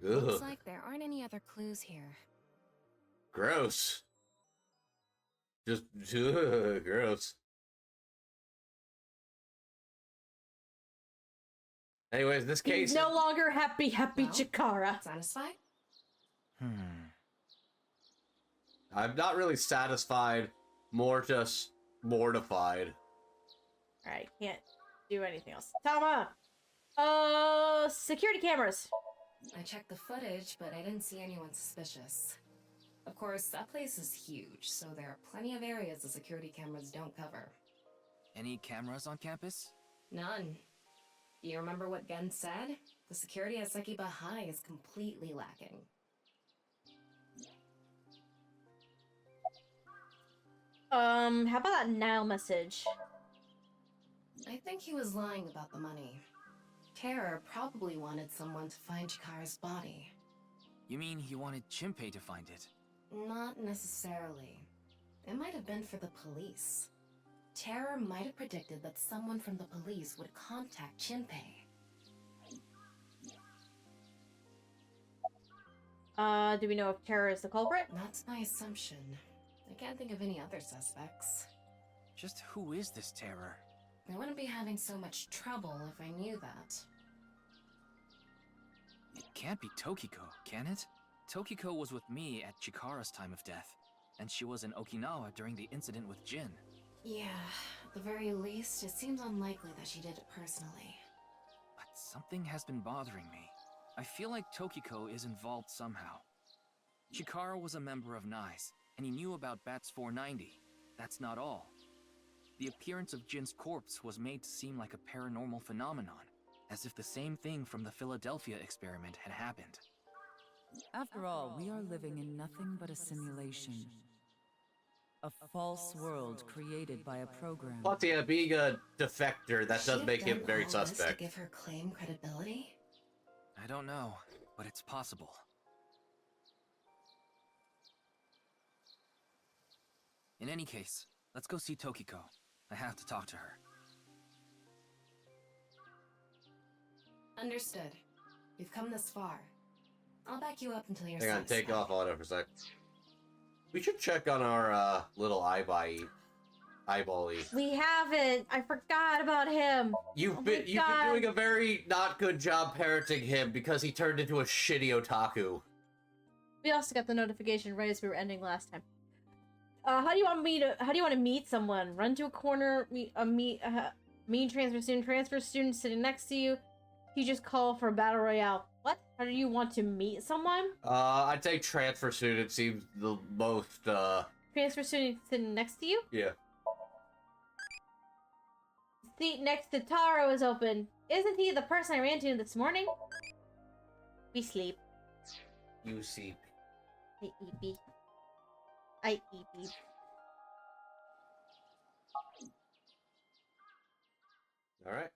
Speaker 2: Looks like there aren't any other clues here.
Speaker 3: Gross. Just gross. Anyways, this case...
Speaker 4: He's no longer happy
Speaker 2: Well,
Speaker 4: Chikara.
Speaker 2: Satisfied?
Speaker 3: I'm not really satisfied, more just mortified.
Speaker 4: Alright, can't do anything else. Tama! Security cameras.
Speaker 2: I checked the footage, but I didn't see anyone suspicious. Of course, that place is huge, so there are plenty of areas the security cameras don't cover.
Speaker 1: Any cameras on campus?
Speaker 2: None. Do you remember what Gen said? The security at Sekiba High is completely lacking.
Speaker 4: How about that Nile message?
Speaker 2: I think he was lying about the money. Terror probably wanted someone to find Chikara's body.
Speaker 1: You mean he wanted Chimpei to find it?
Speaker 2: Not necessarily. It might have been for the police. Terror might have predicted that someone from the police would contact Chimpei.
Speaker 4: Do we know if Terror is the culprit?
Speaker 2: That's my assumption. I can't think of any other suspects.
Speaker 1: Just who is this Terror?
Speaker 2: I wouldn't be having so much trouble if I knew that.
Speaker 1: It can't be Tokiko, can it? Tokiko was with me at Chikara's time of death, and she was in Okinawa during the incident with Jin.
Speaker 2: Yeah, at the very least, it seems unlikely that she did it personally.
Speaker 1: But something has been bothering me. I feel like Tokiko is involved somehow. Chikara was a member of NICE, and he knew about Bats 490. That's not all. The appearance of Jin's corpse was made to seem like a paranormal phenomenon, as if the same thing from the Philadelphia experiment had happened.
Speaker 8: After all, we are living in nothing but a simulation. A false world created by a program.
Speaker 3: Plus, yeah, being a defector, that does make him very
Speaker 2: She have done all this
Speaker 3: suspect.
Speaker 2: to give her claim credibility?
Speaker 1: I don't know, but it's possible. In any case, let's go see Tokiko. I have to talk to her.
Speaker 2: Understood. We've come this far. I'll back you up until you're
Speaker 3: Hang on,
Speaker 2: satisfied.
Speaker 3: take off auto for a sec. We should check on our little eyeball-y.
Speaker 4: We haven't. I forgot about him.
Speaker 3: You've
Speaker 4: Oh
Speaker 3: been
Speaker 4: my God.
Speaker 3: doing a very not good job parenting him because he turned into a shitty otaku.
Speaker 4: We also got the notification right as we were ending last time. How do you want to meet someone? Run to a corner, meet transfer student sitting next to you. You just call for a battle royale. What? How do you want to meet someone?
Speaker 3: I'd say transfer student seems the most,
Speaker 4: Transfer student sitting next to you?
Speaker 3: yeah.
Speaker 4: Seat next to Taro is open. Isn't he the person I ran to this morning? We sleep.
Speaker 3: You see.
Speaker 4: I eat.
Speaker 3: Alright.